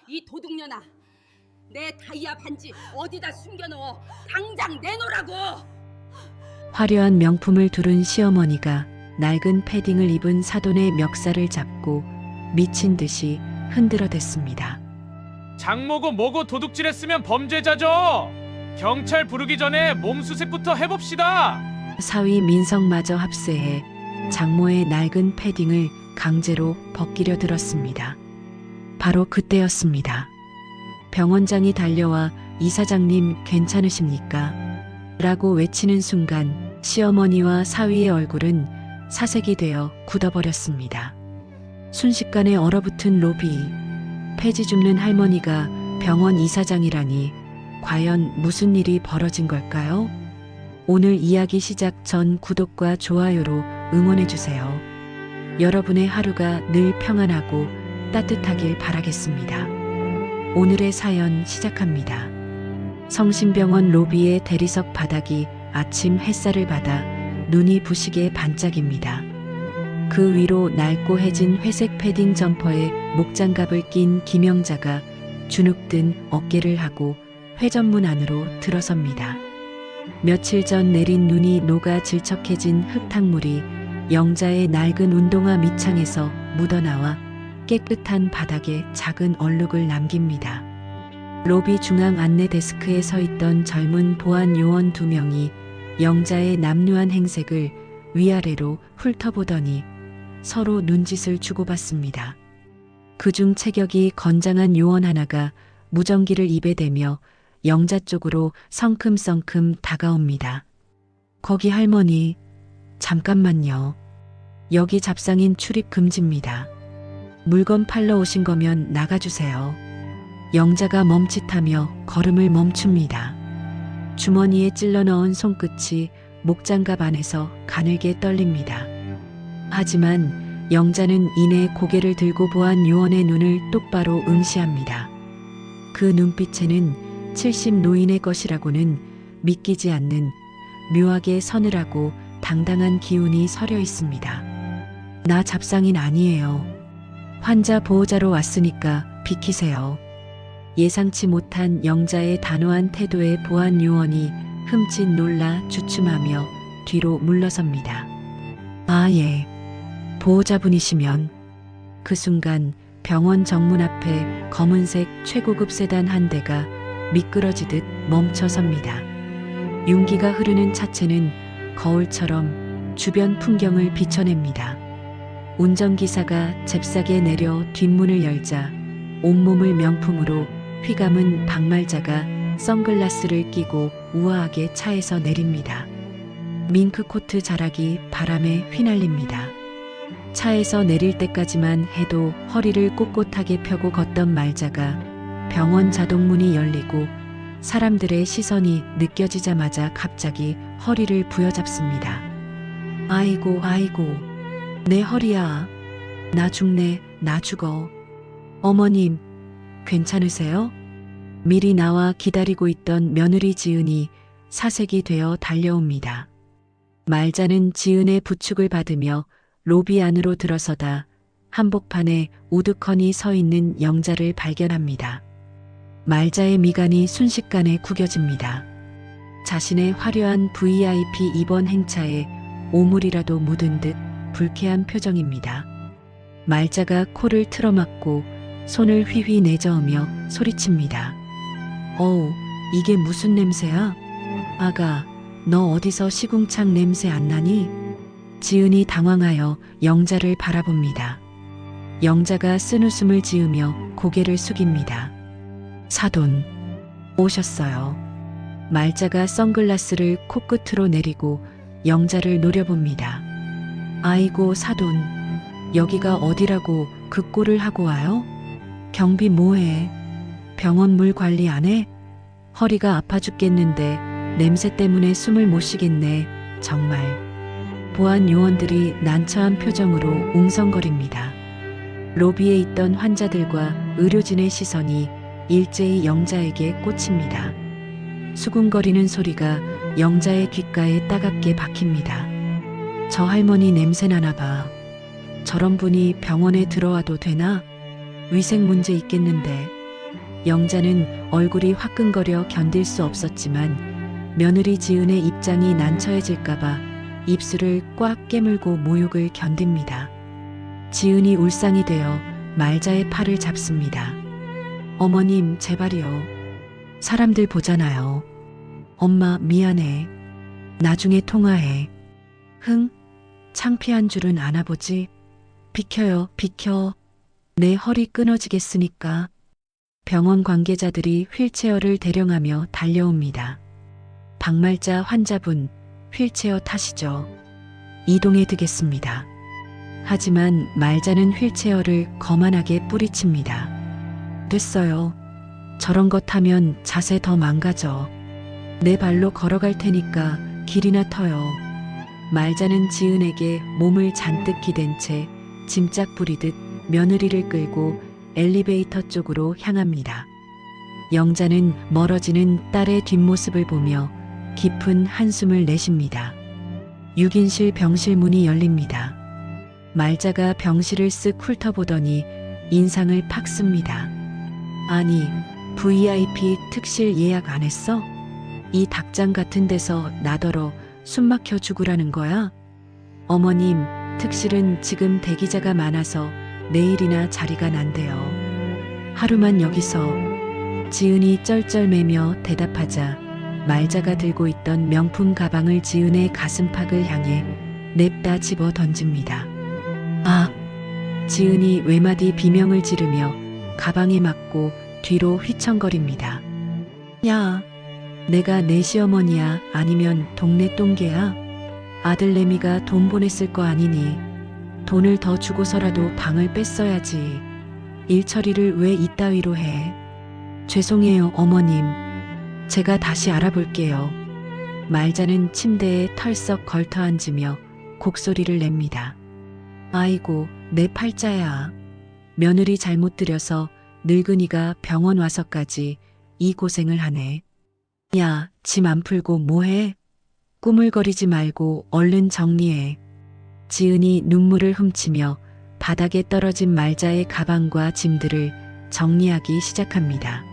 이 도둑년아, 내 다이아 반지 어디다 숨겨놓어? 당장 내놓으라고! 화려한 명품을 두른 시어머니가 낡은 패딩을 입은 사돈의 멱살을 잡고 미친 듯이 흔들어댔습니다. 장모고 뭐고 도둑질했으면 범죄자죠. 경찰 부르기 전에 몸수색부터 해봅시다. 사위 민성마저 합세해 장모의 낡은 패딩을 강제로 벗기려 들었습니다. 바로 그때였습니다. 병원장이 달려와 이사장님 괜찮으십니까? 라고 외치는 순간 시어머니와 사위의 얼굴은 사색이 되어 굳어버렸습니다. 순식간에 얼어붙은 로비, 폐지 줍는 할머니가 병원 이사장이라니 과연 무슨 일이 벌어진 걸까요? 오늘 이야기 시작 전 구독과 좋아요로 응원해주세요. 여러분의 하루가 늘 평안하고 따뜻하길 바라겠습니다. 오늘의 사연 시작합니다. 성심병원 로비의 대리석 바닥이 아침 햇살을 받아 눈이 부시게 반짝입니다. 그 위로 낡고 해진 회색 패딩 점퍼에 목장갑을 낀 김영자가 주눅든 어깨를 하고 회전문 안으로 들어섭니다. 며칠 전 내린 눈이 녹아 질척해진 흙탕물이 영자의 낡은 운동화 밑창에서 묻어나와 깨끗한 바닥에 작은 얼룩을 남깁니다. 로비 중앙 안내 데스크에 서 있던 젊은 보안 요원 2명이 영자의 남루한 행색을 위아래로 훑어보더니 서로 눈짓을 주고받습니다. 그중 체격이 건장한 요원 하나가 무전기를 입에 대며 영자 쪽으로 성큼성큼 다가옵니다. 거기 할머니, 잠깐만요. 여기 잡상인 출입 금지입니다. 물건 팔러 오신 거면 나가주세요. 영자가 멈칫하며 걸음을 멈춥니다. 주머니에 찔러 넣은 손끝이 목장갑 안에서 가늘게 떨립니다. 하지만 영자는 이내 고개를 들고 보안 요원의 눈을 똑바로 응시합니다. 그 눈빛에는 70 노인의 것이라고는 믿기지 않는 묘하게 서늘하고 당당한 기운이 서려 있습니다. 나 잡상인 아니에요. 환자 보호자로 왔으니까 비키세요. 예상치 못한 영자의 단호한 태도에 보안 요원이 흠칫 놀라 주춤하며 뒤로 물러섭니다. 아, 예. 보호자분이시면. 그 순간 병원 정문 앞에 검은색 최고급 세단 한 대가 미끄러지듯 멈춰섭니다. 윤기가 흐르는 차체는 거울처럼 주변 풍경을 비춰냅니다. 운전기사가 잽싸게 내려 뒷문을 열자 온몸을 명품으로 휘감은 박말자가 선글라스를 끼고 우아하게 차에서 내립니다. 밍크코트 자락이 바람에 휘날립니다. 차에서 내릴 때까지만 해도 허리를 꼿꼿하게 펴고 걷던 말자가 병원 자동문이 열리고 사람들의 시선이 느껴지자마자 갑자기 허리를 부여잡습니다. 아이고 아이고, 내 허리야. 나 죽네, 나 죽어. 어머님, 괜찮으세요? 미리 나와 기다리고 있던 며느리 지은이 사색이 되어 달려옵니다. 말자는 지은의 부축을 받으며 로비 안으로 들어서다 한복판에 우두커니 서 있는 영자를 발견합니다. 말자의 미간이 순식간에 구겨집니다. 자신의 화려한 VIP 입원 행차에 오물이라도 묻은 듯 불쾌한 표정입니다. 말자가 코를 틀어막고 손을 휘휘 내저으며 소리칩니다. 어우, 이게 무슨 냄새야? 아가, 너 어디서 시궁창 냄새 안 나니? 지은이 당황하여 영자를 바라봅니다. 영자가 쓴웃음을 지으며 고개를 숙입니다. 사돈, 오셨어요. 말자가 선글라스를 코끝으로 내리고 영자를 노려봅니다. 아이고 사돈, 여기가 어디라고 그 꼴을 하고 와요? 경비 뭐해? 병원 물 관리 안 해? 허리가 아파 죽겠는데 냄새 때문에 숨을 못 쉬겠네. 정말. 보안 요원들이 난처한 표정으로 웅성거립니다. 로비에 있던 환자들과 의료진의 시선이 일제히 영자에게 꽂힙니다. 수군거리는 소리가 영자의 귓가에 따갑게 박힙니다. 저 할머니 냄새 나나 봐. 저런 분이 병원에 들어와도 되나? 위생 문제 있겠는데. 영자는 얼굴이 화끈거려 견딜 수 없었지만 며느리 지은의 입장이 난처해질까봐 입술을 꽉 깨물고 모욕을 견딥니다. 지은이 울상이 되어 말자의 팔을 잡습니다. 어머님, 제발이요. 사람들 보잖아요. 엄마, 미안해. 나중에 통화해. 흥, 창피한 줄은 아나 보지. 비켜요, 비켜. 내 허리 끊어지겠으니까. 병원 관계자들이 휠체어를 대령하며 달려옵니다. 박말자 환자분, 휠체어 타시죠. 이동해 드겠습니다. 하지만 말자는 휠체어를 거만하게 뿌리칩니다. 됐어요. 저런 것 타면 자세 더 망가져. 내 발로 걸어갈 테니까 길이나 터요. 말자는 지은에게 몸을 잔뜩 기댄 채 짐짝 부리듯 며느리를 끌고 엘리베이터 쪽으로 향합니다. 영자는 멀어지는 딸의 뒷모습을 보며 깊은 한숨을 내쉽니다. 6인실 병실 문이 열립니다. 말자가 병실을 쓱 훑어보더니 인상을 팍 씁니다. 아니, VIP 특실 예약 안 했어? 이 닭장 같은 데서 나더러 숨 막혀 죽으라는 거야? 어머님, 특실은 지금 대기자가 많아서 내일이나 자리가 난대요. 하루만 여기서. 지은이 쩔쩔매며 대답하자 말자가 들고 있던 명품 가방을 지은의 가슴팍을 향해 냅다 집어 던집니다. 아! 지은이 외마디 비명을 지르며 가방에 맞고 뒤로 휘청거립니다. 야! 내가 내 시어머니야? 아니면 동네 똥개야? 아들 내미가 돈 보냈을 거 아니니 돈을 더 주고서라도 방을 뺐어야지. 일 처리를 왜 이따위로 해? 죄송해요, 어머님. 제가 다시 알아볼게요. 말자는 침대에 털썩 걸터 앉으며 곡소리를 냅니다. 아이고, 내 팔자야. 며느리 잘못 들여서 늙은이가 병원 와서까지 이 고생을 하네. 야, 짐 안 풀고 뭐해? 꾸물거리지 말고 얼른 정리해. 지은이 눈물을 훔치며 바닥에 떨어진 말자의 가방과 짐들을 정리하기 시작합니다.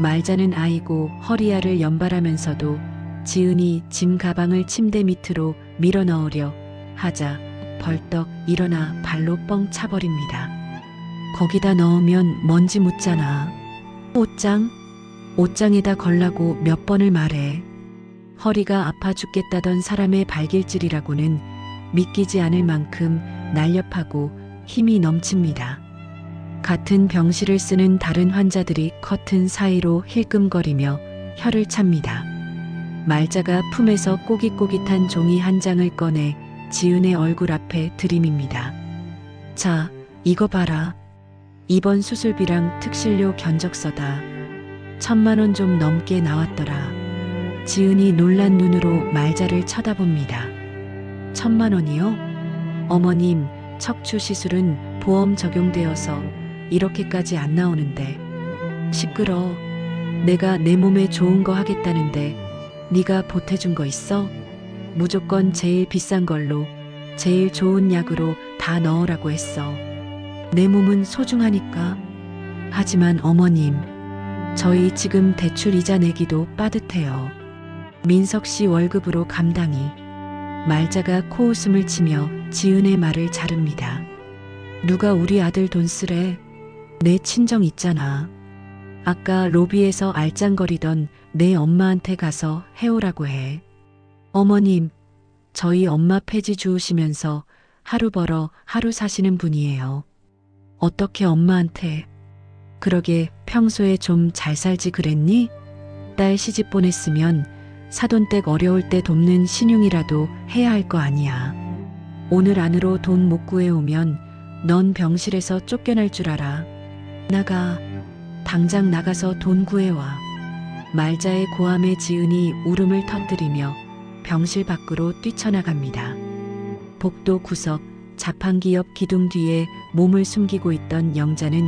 말자는 아이고 허리야를 연발하면서도 지은이 짐 가방을 침대 밑으로 밀어 넣으려 하자 벌떡 일어나 발로 뻥 차버립니다. 거기다 넣으면 먼지 묻잖아. 옷장? 옷장에다 걸라고 몇 번을 말해. 허리가 아파 죽겠다던 사람의 발길질이라고는 믿기지 않을 만큼 날렵하고 힘이 넘칩니다. 같은 병실을 쓰는 다른 환자들이 커튼 사이로 힐끔거리며 혀를 찹니다. 말자가 품에서 꼬깃꼬깃한 종이 한 장을 꺼내 지은의 얼굴 앞에 들이밉니다. 자, 이거 봐라. 이번 수술비랑 특실료 견적서다. 1,000만 원 좀 넘게 나왔더라. 지은이 놀란 눈으로 말자를 쳐다봅니다. 1,000만 원이요? 어머님, 척추 시술은 보험 적용되어서 이렇게까지 안 나오는데. 시끄러. 내가 내 몸에 좋은 거 하겠다는데 네가 보태준 거 있어? 무조건 제일 비싼 걸로 제일 좋은 약으로 다 넣으라고 했어. 내 몸은 소중하니까. 하지만 어머님, 저희 지금 대출 이자 내기도 빠듯해요. 민석 씨 월급으로 감당이. 말자가 코웃음을 치며 지은의 말을 자릅니다. 누가 우리 아들 돈 쓰래? 내 친정 있잖아. 아까 로비에서 알짱거리던 내 엄마한테 가서 해오라고 해. 어머님, 저희 엄마 폐지 주우시면서 하루 벌어 하루 사시는 분이에요. 어떻게 엄마한테. 그러게 평소에 좀 잘 살지 그랬니? 딸 시집 보냈으면 사돈댁 어려울 때 돕는 신용이라도 해야 할 거 아니야. 오늘 안으로 돈 못 구해오면 넌 병실에서 쫓겨날 줄 알아. 나가. 당장 나가서 돈 구해와. 말자의 고함에 지은이 울음을 터뜨리며 병실 밖으로 뛰쳐나갑니다. 복도 구석 자판기 옆 기둥 뒤에 몸을 숨기고 있던 영자는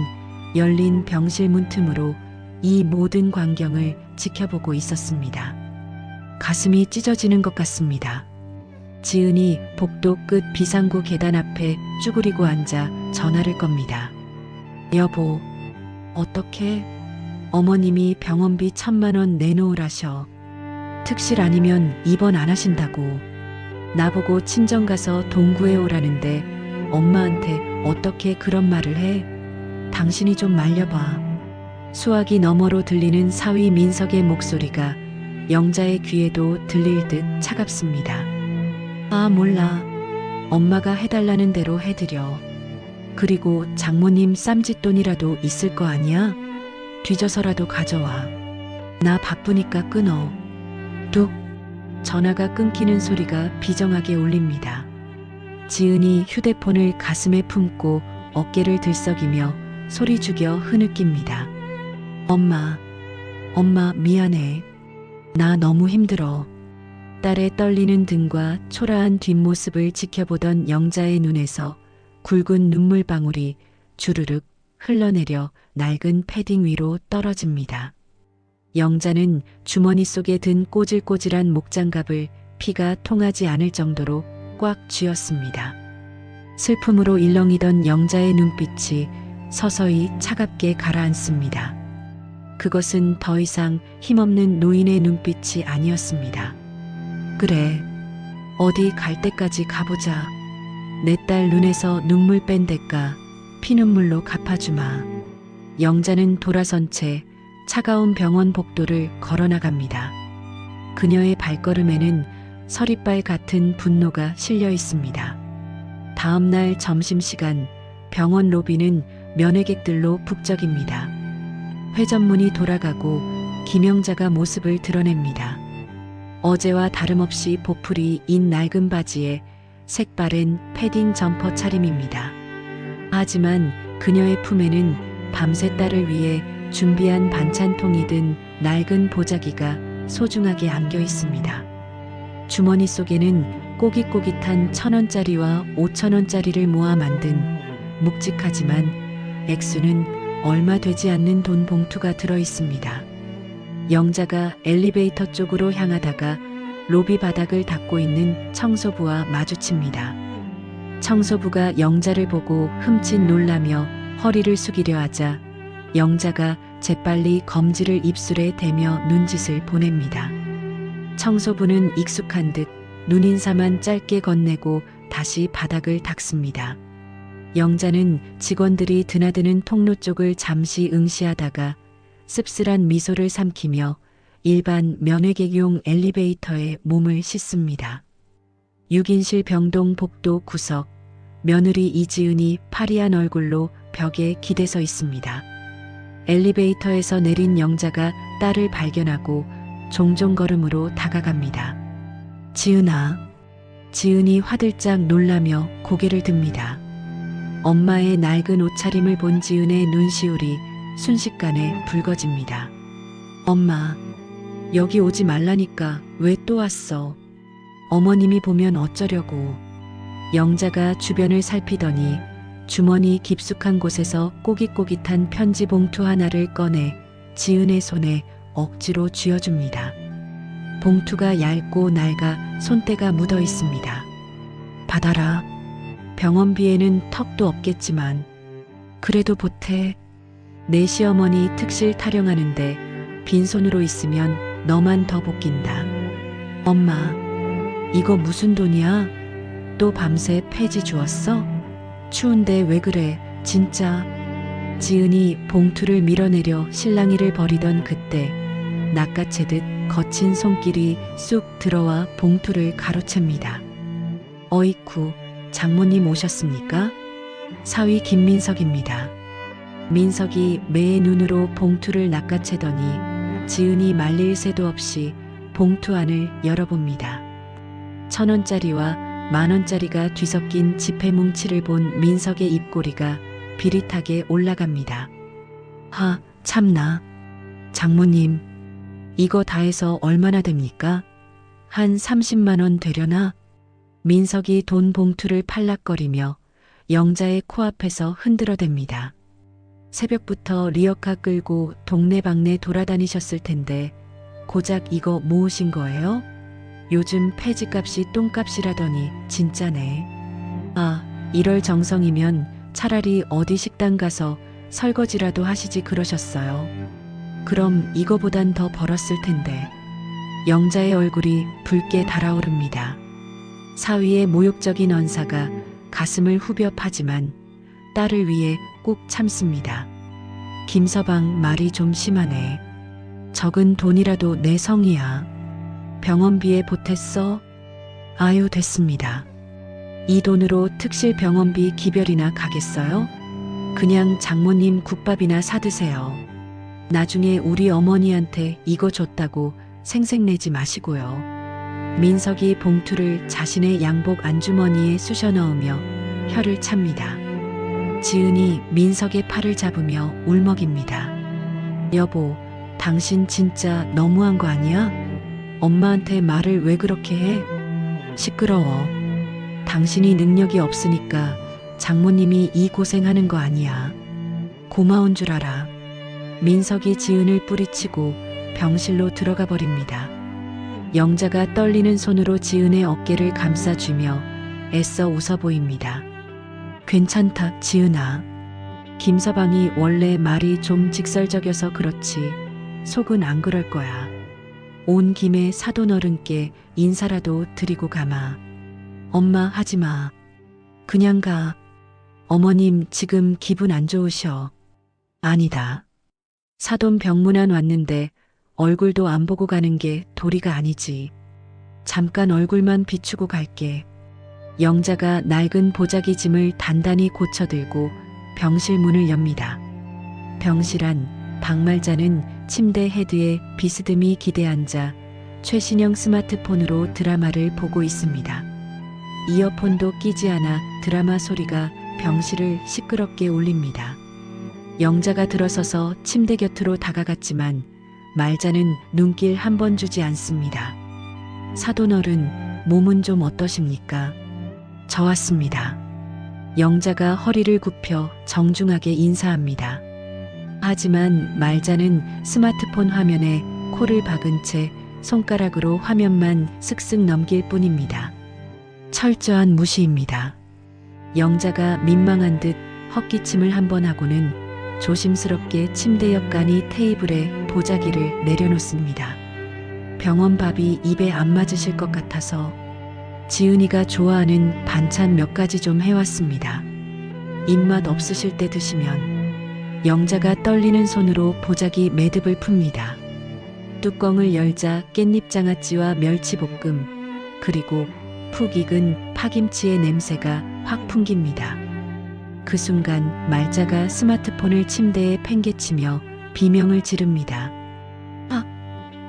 열린 병실 문 틈으로 이 모든 광경을 지켜보고 있었습니다. 가슴이 찢어지는 것 같습니다. 지은이 복도 끝 비상구 계단 앞에 쭈그리고 앉아 전화를 겁니다. 여보, 어떡해? 어머님이 병원비 1,000만 원 내놓으라셔. 특실 아니면 입원 안 하신다고. 나보고 친정 가서 돈 구해오라는데 엄마한테 어떻게 그런 말을 해? 당신이 좀 말려봐. 수화기 너머로 들리는 사위 민석의 목소리가 영자의 귀에도 들릴 듯 차갑습니다. 아, 몰라. 엄마가 해달라는 대로 해드려. 그리고 장모님 쌈짓돈이라도 있을 거 아니야? 뒤져서라도 가져와. 나 바쁘니까 끊어. 뚝. 전화가 끊기는 소리가 비정하게 울립니다. 지은이 휴대폰을 가슴에 품고 어깨를 들썩이며 소리 죽여 흐느낍니다. 엄마 미안해. 나 너무 힘들어. 딸의 떨리는 등과 초라한 뒷모습을 지켜보던 영자의 눈에서 굵은 눈물방울이 주르륵 흘러내려 낡은 패딩 위로 떨어집니다. 영자는 주머니 속에 든 꼬질꼬질한 목장갑을 피가 통하지 않을 정도로 꽉 쥐었습니다. 슬픔으로 일렁이던 영자의 눈빛이 서서히 차갑게 가라앉습니다. 그것은 더 이상 힘없는 노인의 눈빛이 아니었습니다. 그래, 어디 갈 때까지 가보자. 내 딸 눈에서 눈물 뺀 대가 피눈물로 갚아주마. 영자는 돌아선 채 차가운 병원 복도를 걸어나갑니다. 그녀의 발걸음에는 서리발 같은 분노가 실려 있습니다. 다음 날 점심시간 병원 로비는 면회객들로 북적입니다. 회전문이 돌아가고 김영자가 모습을 드러냅니다. 어제와 다름없이 보풀이 인 낡은 바지에 색바랜 패딩 점퍼 차림입니다. 하지만 그녀의 품에는 밤새 딸을 위해 준비한 반찬통이 든 낡은 보자기가 소중하게 안겨 있습니다. 주머니 속에는 꼬깃꼬깃한 1,000원짜리와 5,000원짜리를 모아 만든 묵직하지만 액수는 얼마 되지 않는 돈 봉투가 들어 있습니다. 영자가 엘리베이터 쪽으로 향하다가 로비 바닥을 닦고 있는 청소부와 마주칩니다. 청소부가 영자를 보고 흠칫 놀라며 허리를 숙이려 하자 영자가 재빨리 검지를 입술에 대며 눈짓을 보냅니다. 청소부는 익숙한 듯 눈인사만 짧게 건네고 다시 바닥을 닦습니다. 영자는 직원들이 드나드는 통로 쪽을 잠시 응시하다가 씁쓸한 미소를 삼키며 일반 면회객용 엘리베이터에 몸을 싣습니다. 6인실 병동 복도 구석, 며느리 이지은이 파리한 얼굴로 벽에 기대서 있습니다. 엘리베이터에서 내린 영자가 딸을 발견하고 종종 걸음으로 다가갑니다. 지은아. 지은이 화들짝 놀라며 고개를 듭니다. 엄마의 낡은 옷차림을 본 지은의 눈시울이 순식간에 붉어집니다. 엄마, 여기 오지 말라니까 왜 또 왔어? 어머님이 보면 어쩌려고. 영자가 주변을 살피더니 주머니 깊숙한 곳에서 꼬깃꼬깃한 편지 봉투 하나를 꺼내 지은의 손에 억지로 쥐어줍니다. 봉투가 얇고 낡아 손때가 묻어 있습니다. 받아라. 병원비에는 턱도 없겠지만 그래도 보태. 내 시어머니 특실 타령하는데 빈손으로 있으면 너만 더 볶인다. 엄마, 이거 무슨 돈이야? 또 밤새 폐지 주었어? 추운데 왜 그래, 진짜. 지은이 봉투를 밀어내려 실랑이를 벌이던 그때 낚아채듯 거친 손길이 쑥 들어와 봉투를 가로챕니다. 어이쿠, 장모님 오셨습니까? 사위 김민석입니다. 민석이 매의 눈으로 봉투를 낚아채더니 지은이 말릴 새도 없이 봉투 안을 열어봅니다. 1,000원짜리와 10,000원짜리가 뒤섞인 지폐 뭉치를 본 민석의 입꼬리가 비릿하게 올라갑니다. 하, 참나. 장모님, 이거 다 해서 얼마나 됩니까? 한 30만 원 되려나? 민석이 돈 봉투를 팔락거리며 영자의 코앞에서 흔들어댑니다. 새벽부터 리어카 끌고 동네방네 돌아다니셨을 텐데 고작 이거 모으신 거예요? 요즘 폐지값이 똥값이라더니 진짜네. 아, 이럴 정성이면 차라리 어디 식당 가서 설거지라도 하시지 그러셨어요. 그럼 이거보단 더 벌었을 텐데. 영자의 얼굴이 붉게 달아오릅니다. 사위의 모욕적인 언사가 가슴을 후벼 파지만 딸을 위해 꾹 참습니다. 김서방 말이 좀 심하네. 적은 돈이라도 내 성이야. 병원비에 보탰어? 아유 됐습니다. 이 돈으로 특실 병원비 기별이나 가겠어요? 그냥 장모님 국밥이나 사드세요. 나중에 우리 어머니한테 이거 줬다고 생색내지 마시고요. 민석이 봉투를 자신의 양복 안주머니에 쑤셔 넣으며 혀를 찹니다. 지은이 민석의 팔을 잡으며 울먹입니다. 여보, 당신 진짜 너무한 거 아니야? 엄마한테 말을 왜 그렇게 해? 시끄러워. 당신이 능력이 없으니까 장모님이 이 고생하는 거 아니야. 고마운 줄 알아. 민석이 지은을 뿌리치고 병실로 들어가 버립니다. 영자가 떨리는 손으로 지은의 어깨를 감싸주며 애써 웃어 보입니다. 괜찮다, 지은아. 김서방이 원래 말이 좀 직설적여서 그렇지 속은 안 그럴 거야. 온 김에 사돈 어른께 인사라도 드리고 가마. 엄마 하지 마. 그냥 가. 어머님 지금 기분 안 좋으셔. 아니다. 사돈 병문안 왔는데 얼굴도 안 보고 가는 게 도리가 아니지. 잠깐 얼굴만 비추고 갈게. 영자가 낡은 보자기 짐을 단단히 고쳐들고 병실 문을 엽니다. 병실 안 박말자는 침대 헤드에 비스듬히 기대앉아 최신형 스마트폰으로 드라마를 보고 있습니다. 이어폰도 끼지 않아 드라마 소리가 병실을 시끄럽게 울립니다. 영자가 들어서서 침대 곁으로 다가갔지만 말자는 눈길 한 번 주지 않습니다. 사돈 어른, 몸은 좀 어떠십니까? 저 왔습니다. 영자가 허리를 굽혀 정중하게 인사합니다. 하지만 말자는 스마트폰 화면에 코를 박은 채 손가락으로 화면만 쓱쓱 넘길 뿐입니다. 철저한 무시입니다. 영자가 민망한 듯 헛기침을 한 번 하고는 조심스럽게 침대 옆 간이 테이블에 보자기를 내려놓습니다. 병원 밥이 입에 안 맞으실 것 같아서 지은이가 좋아하는 반찬 몇 가지 좀 해왔습니다. 입맛 없으실 때 드시면. 영자가 떨리는 손으로 보자기 매듭을 풉니다. 뚜껑을 열자 깻잎 장아찌와 멸치볶음, 그리고 푹 익은 파김치의 냄새가 확 풍깁니다. 그 순간 말자가 스마트폰을 침대에 팽개치며 비명을 지릅니다. 아,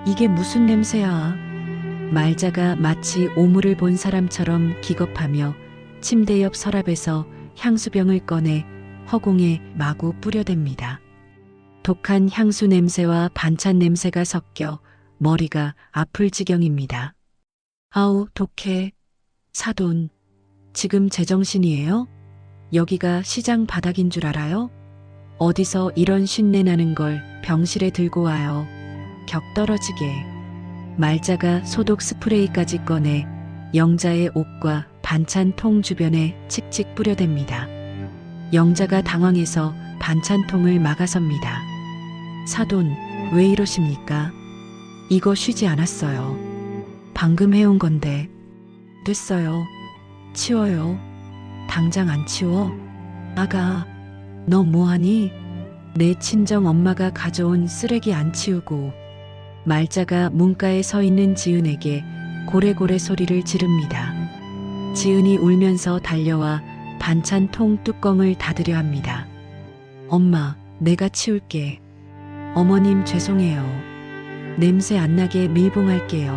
이게 무슨 냄새야? 말자가 마치 오물을 본 사람처럼 기겁하며 침대 옆 서랍에서 향수병을 꺼내 허공에 마구 뿌려댑니다. 독한 향수 냄새와 반찬 냄새가 섞여 머리가 아플 지경입니다. 아우, 독해. 사돈, 지금 제정신이에요? 여기가 시장 바닥인 줄 알아요? 어디서 이런 쉰내 나는 걸 병실에 들고 와요. 격 떨어지게. 말자가 소독 스프레이까지 꺼내 영자의 옷과 반찬통 주변에 칙칙 뿌려댑니다. 영자가 당황해서 반찬통을 막아섭니다. 사돈, 왜 이러십니까? 이거 쉬지 않았어요. 방금 해온 건데. 됐어요. 치워요. 당장 안 치워? 아가, 너 뭐하니? 내 친정 엄마가 가져온 쓰레기 안 치우고. 말자가 문가에 서 있는 지은에게 고래고래 소리를 지릅니다. 지은이 울면서 달려와 반찬통 뚜껑을 닫으려 합니다. 엄마, 내가 치울게. 어머님 죄송해요. 냄새 안 나게 밀봉할게요.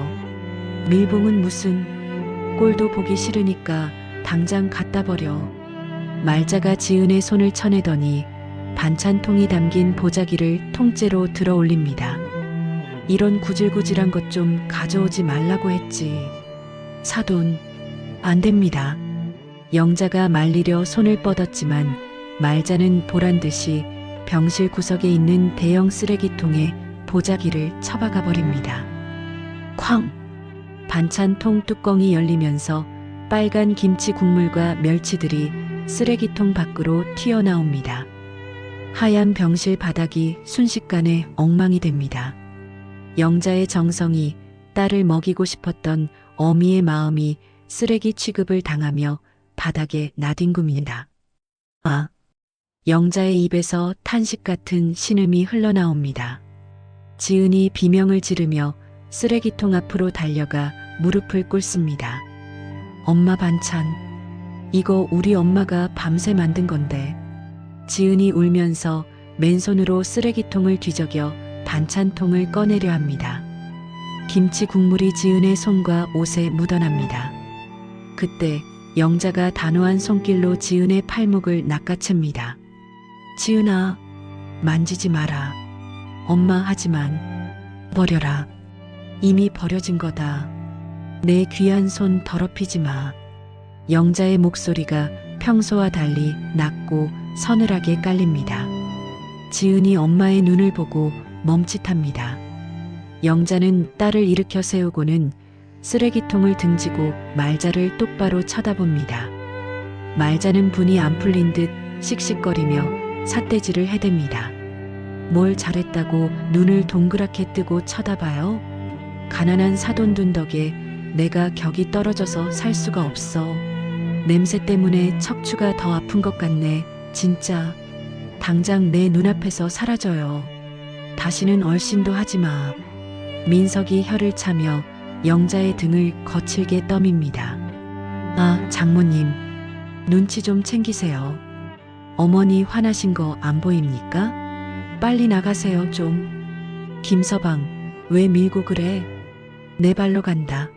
밀봉은 무슨, 꼴도 보기 싫으니까 당장 갖다 버려. 말자가 지은의 손을 쳐내더니 반찬통이 담긴 보자기를 통째로 들어 올립니다. 이런 구질구질한 것 좀 가져오지 말라고 했지. 사돈, 안 됩니다. 영자가 말리려 손을 뻗었지만 말자는 보란듯이 병실 구석에 있는 대형 쓰레기통에 보자기를 처박아 버립니다. 쾅! 반찬통 뚜껑이 열리면서 빨간 김치 국물과 멸치들이 쓰레기통 밖으로 튀어나옵니다. 하얀 병실 바닥이 순식간에 엉망이 됩니다. 영자의 정성이 딸을 먹이고 싶었던 어미의 마음이 쓰레기 취급을 당하며 바닥에 나뒹굽니다. 아! 영자의 입에서 탄식 같은 신음이 흘러나옵니다. 지은이 비명을 지르며 쓰레기통 앞으로 달려가 무릎을 꿇습니다. 엄마 반찬. 이거 우리 엄마가 밤새 만든 건데. 지은이 울면서 맨손으로 쓰레기통을 뒤적여 반찬통을 꺼내려 합니다. 김치 국물이 지은의 손과 옷에 묻어납니다. 그때 영자가 단호한 손길로 지은의 팔목을 낚아챕니다. 지은아, 만지지 마라. 엄마 하지만 버려라. 이미 버려진 거다. 내 귀한 손 더럽히지 마. 영자의 목소리가 평소와 달리 낮고 서늘하게 깔립니다. 지은이 엄마의 눈을 보고 멈칫합니다. 영자는 딸을 일으켜 세우고는 쓰레기통을 등지고 말자를 똑바로 쳐다봅니다. 말자는 분이 안 풀린 듯 씩씩거리며 삿대질을 해댑니다. 뭘 잘했다고 눈을 동그랗게 뜨고 쳐다봐요? 가난한 사돈둔 덕에 내가 격이 떨어져서 살 수가 없어. 냄새 때문에 척추가 더 아픈 것 같네. 진짜. 당장 내 눈앞에서 사라져요. 다시는 얼씬도 하지 마. 민석이 혀를 차며 영자의 등을 거칠게 떠밉니다. 아, 장모님. 눈치 좀 챙기세요. 어머니 화나신 거 안 보입니까? 빨리 나가세요, 좀. 김서방, 왜 밀고 그래? 내 발로 간다.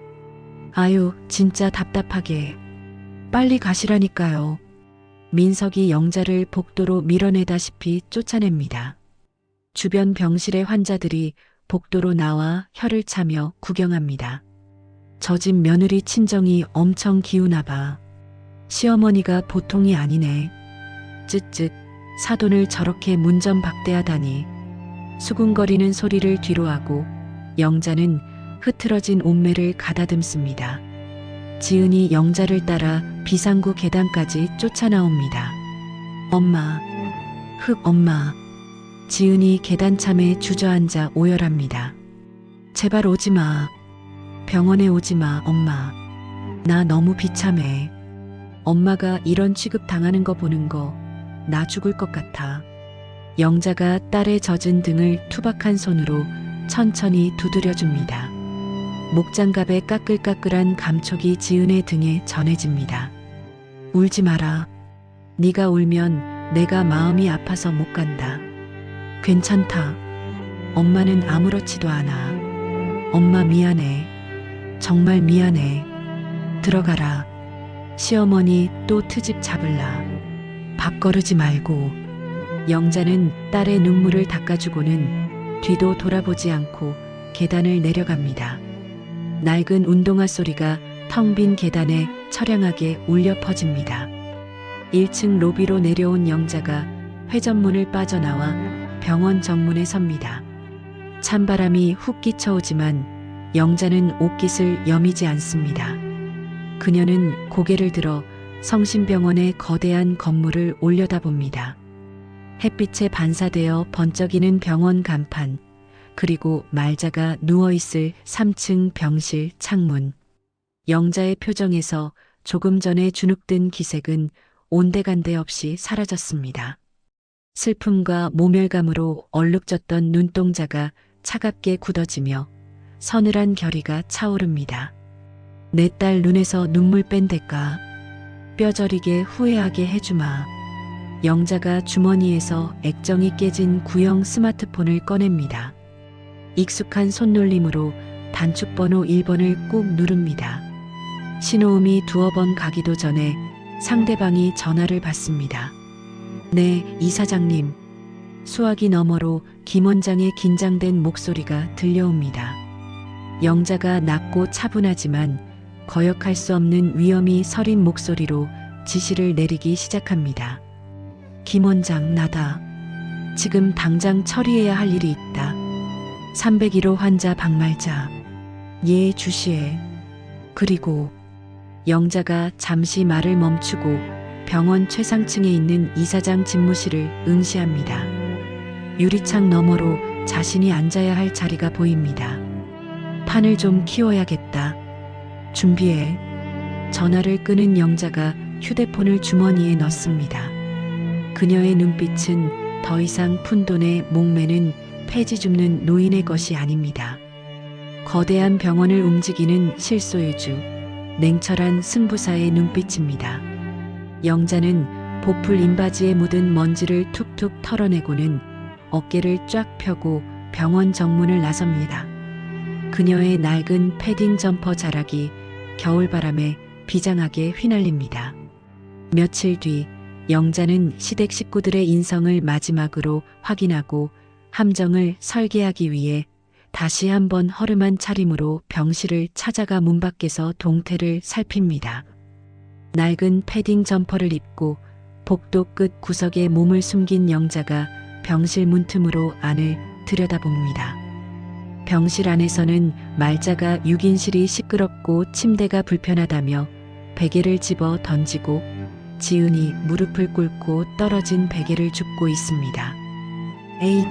아유, 진짜 답답하게. 빨리 가시라니까요. 민석이 영자를 복도로 밀어내다시피 쫓아냅니다. 주변 병실의 환자들이 복도로 나와 혀를 차며 구경합니다. 저 집 며느리 친정이 엄청 기우나 봐. 시어머니가 보통이 아니네. 쯧쯧, 사돈을 저렇게 문전박대하다니. 수군거리는 소리를 뒤로하고 영자는 흐트러진 옷매를 가다듬습니다. 지은이 영자를 따라 비상구 계단까지 쫓아나옵니다. 엄마, 엄마. 지은이 계단참에 주저앉아 오열합니다. 제발 오지 마. 병원에 오지 마, 엄마. 나 너무 비참해. 엄마가 이런 취급 당하는 거 보는 거 나 죽을 것 같아. 영자가 딸의 젖은 등을 투박한 손으로 천천히 두드려줍니다. 목장갑의 까끌까끌한 감촉이 지은의 등에 전해집니다. 울지 마라. 네가 울면 내가 마음이 아파서 못 간다. 괜찮다. 엄마는 아무렇지도 않아. 엄마 미안해. 정말 미안해. 들어가라. 시어머니 또 트집 잡을라. 밥 거르지 말고. 영자는 딸의 눈물을 닦아주고는 뒤도 돌아보지 않고 계단을 내려갑니다. 낡은 운동화 소리가 텅 빈 계단에 처량하게 울려 퍼집니다. 1층 로비로 내려온 영자가 회전문을 빠져나와 병원 정문에 섭니다. 찬바람이 훅 끼쳐오지만 영자는 옷깃을 여미지 않습니다. 그녀는 고개를 들어 성심병원의 거대한 건물을 올려다봅니다. 햇빛에 반사되어 번쩍이는 병원 간판, 그리고 말자가 누워있을 3층 병실 창문. 영자의 표정에서 조금 전에 주눅든 기색은 온데간데 없이 사라졌습니다. 슬픔과 모멸감으로 얼룩졌던 눈동자가 차갑게 굳어지며 서늘한 결의가 차오릅니다. 내 딸 눈에서 눈물 뺀 대가 뼈저리게 후회하게 해주마. 영자가 주머니에서 액정이 깨진 구형 스마트폰을 꺼냅니다. 익숙한 손놀림으로 단축번호 1번을 꾹 누릅니다. 신호음이 두어 번 가기도 전에 상대방이 전화를 받습니다. 네, 이사장님. 수화기 너머로 김 원장의 긴장된 목소리가 들려옵니다. 영자가 낮고 차분하지만 거역할 수 없는 위험이 서린 목소리로 지시를 내리기 시작합니다. 김 원장, 나다. 지금 당장 처리해야 할 일이 있다. 301호 환자 박말자. 예, 주시해. 그리고 영자가 잠시 말을 멈추고 병원 최상층에 있는 이사장 집무실을 응시합니다. 유리창 너머로 자신이 앉아야 할 자리가 보입니다. 판을 좀 키워야겠다. 준비해. 전화를 끄는 영자가 휴대폰을 주머니에 넣습니다. 그녀의 눈빛은 더 이상 푼돈에 목매는 폐지 줍는 노인의 것이 아닙니다. 거대한 병원을 움직이는 실소유주, 냉철한 승부사의 눈빛입니다. 영자는 보풀 인바지에 묻은 먼지를 툭툭 털어내고는 어깨를 쫙 펴고 병원 정문을 나섭니다. 그녀의 낡은 패딩 점퍼 자락이 겨울바람에 비장하게 휘날립니다. 며칠 뒤 영자는 시댁 식구들의 인성을 마지막으로 확인하고 함정을 설계하기 위해 다시 한번 허름한 차림으로 병실을 찾아가 문 밖에서 동태를 살핍니다. 낡은 패딩 점퍼를 입고 복도 끝 구석에 몸을 숨긴 영자가 병실 문틈으로 안을 들여다봅니다. 병실 안에서는 말자가 6인실이 시끄럽고 침대가 불편하다며 베개를 집어 던지고 지은이 무릎을 꿇고 떨어진 베개를 줍고 있습니다. 에이,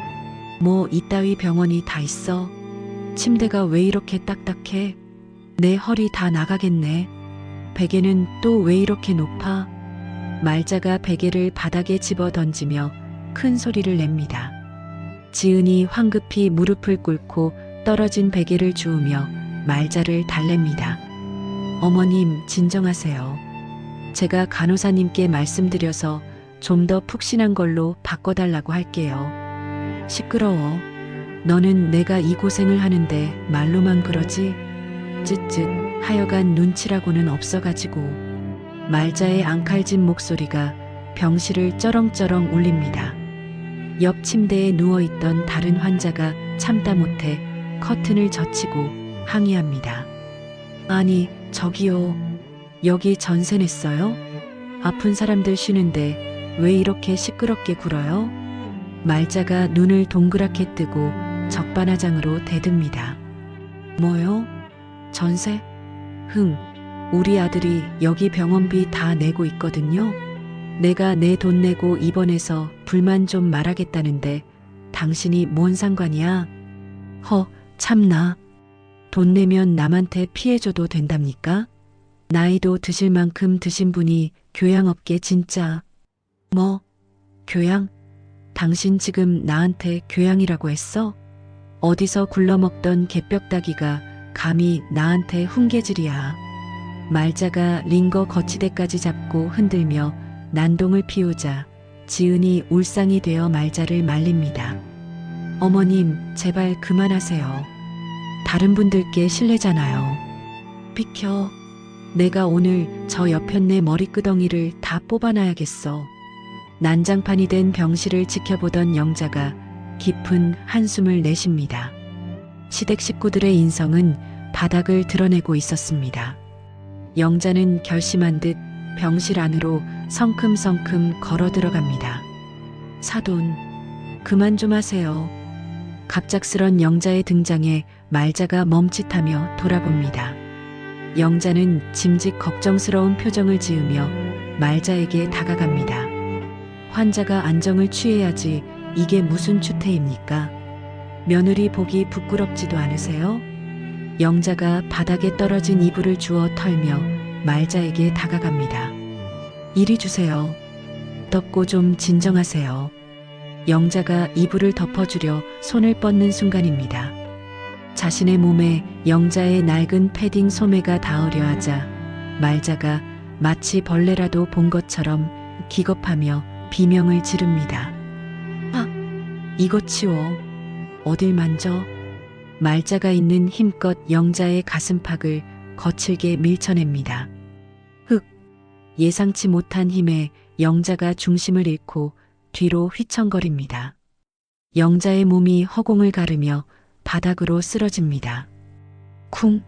뭐 이따위 병원이 다 있어. 침대가 왜 이렇게 딱딱해? 내 허리 다 나가겠네. 베개는 또 왜 이렇게 높아? 말자가 베개를 바닥에 집어 던지며 큰 소리를 냅니다. 지은이 황급히 무릎을 꿇고 떨어진 베개를 주우며 말자를 달랩니다. 어머님, 진정하세요. 제가 간호사님께 말씀드려서 좀 더 푹신한 걸로 바꿔달라고 할게요. 시끄러워. 너는 내가 이 고생을 하는데 말로만 그러지? 쯧쯧. 하여간 눈치라고는 없어가지고. 말자의 앙칼진 목소리가 병실을 쩌렁쩌렁 울립니다. 옆 침대에 누워있던 다른 환자가 참다 못해 커튼을 젖히고 항의합니다. 아니, 저기요. 여기 전세 냈어요? 아픈 사람들 쉬는데 왜 이렇게 시끄럽게 굴어요? 말자가 눈을 동그랗게 뜨고 적반하장으로 대듭니다. 뭐요? 전세? 우리 아들이 여기 병원비 다 내고 있거든요. 내가 내 돈 내고 입원해서 불만 좀 말하겠다는데 당신이 뭔 상관이야? 참나. 돈 내면 남한테 피해줘도 된답니까? 나이도 드실 만큼 드신 분이 교양 없게 진짜. 뭐? 교양? 당신 지금 나한테 교양이라고 했어? 어디서 굴러먹던 개벽다기가 감히 나한테 훈계질이야. 말자가 링거 거치대까지 잡고 흔들며 난동을 피우자 지은이 울상이 되어 말자를 말립니다. 어머님, 제발 그만하세요. 다른 분들께 실례잖아요. 비켜. 내가 오늘 저 여편네 머리끄덩이를 다 뽑아놔야겠어. 난장판이 된 병실을 지켜보던 영자가 깊은 한숨을 내쉽니다. 시댁 식구들의 인성은 바닥을 드러내고 있었습니다. 영자는 결심한 듯 병실 안으로 성큼성큼 걸어 들어갑니다. 사돈, 그만 좀 하세요. 갑작스런 영자의 등장에 말자가 멈칫하며 돌아봅니다. 영자는 짐짓 걱정스러운 표정을 지으며 말자에게 다가갑니다. 환자가 안정을 취해야지 이게 무슨 추태입니까? 며느리 보기 부끄럽지도 않으세요? 영자가 바닥에 떨어진 이불을 주워 털며 말자에게 다가갑니다. 이리 주세요. 덮고 좀 진정하세요. 영자가 이불을 덮어주려 손을 뻗는 순간입니다. 자신의 몸에 영자의 낡은 패딩 소매가 닿으려 하자 말자가 마치 벌레라도 본 것처럼 기겁하며 비명을 지릅니다. 이것 치워. 어딜 만져. 말자가 있는 힘껏 영자의 가슴팍을 거칠게 밀쳐냅니다. 예상치 못한 힘에 영자가 중심을 잃고 뒤로 휘청거립니다. 영자의 몸이 허공을 가르며 바닥으로 쓰러집니다. 쿵.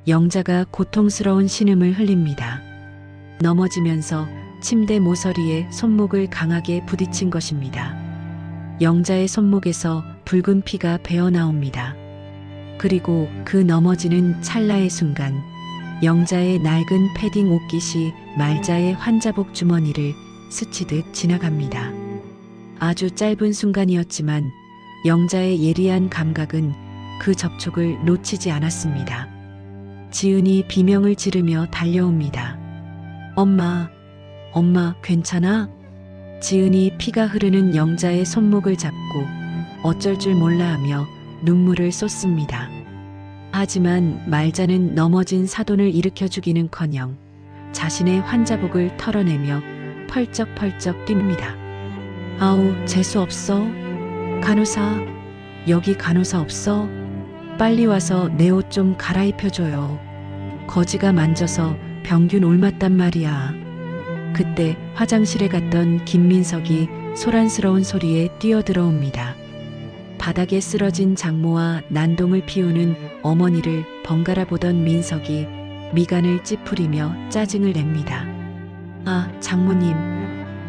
영자가 고통스러운 신음을 흘립니다. 넘어지면서 침대 모서리에 손목을 강하게 부딪힌 것입니다. 영자의 손목에서 붉은 피가 배어나옵니다. 그리고 그 넘어지는 찰나의 순간 영자의 낡은 패딩 옷깃이 말자의 환자복 주머니를 스치듯 지나갑니다. 아주 짧은 순간이었지만 영자의 예리한 감각은 그 접촉을 놓치지 않았습니다. 지은이 비명을 지르며 달려옵니다. 엄마, 엄마 괜찮아? 지은이 피가 흐르는 영자의 손목을 잡고 어쩔 줄 몰라 하며 눈물을 쏟습니다. 하지만 말자는 넘어진 사돈을 일으켜주기는커녕 자신의 환자복을 털어내며 펄쩍펄쩍 뜁니다. 아우, 재수 없어? 간호사, 여기 간호사 없어? 빨리 와서 내 옷 좀 갈아입혀줘요. 거지가 만져서 병균 옮았단 말이야. 그때 화장실에 갔던 김민석이 소란스러운 소리에 뛰어들어옵니다. 바닥에 쓰러진 장모와 난동을 피우는 어머니를 번갈아 보던 민석이 미간을 찌푸리며 짜증을 냅니다. 아, 장모님,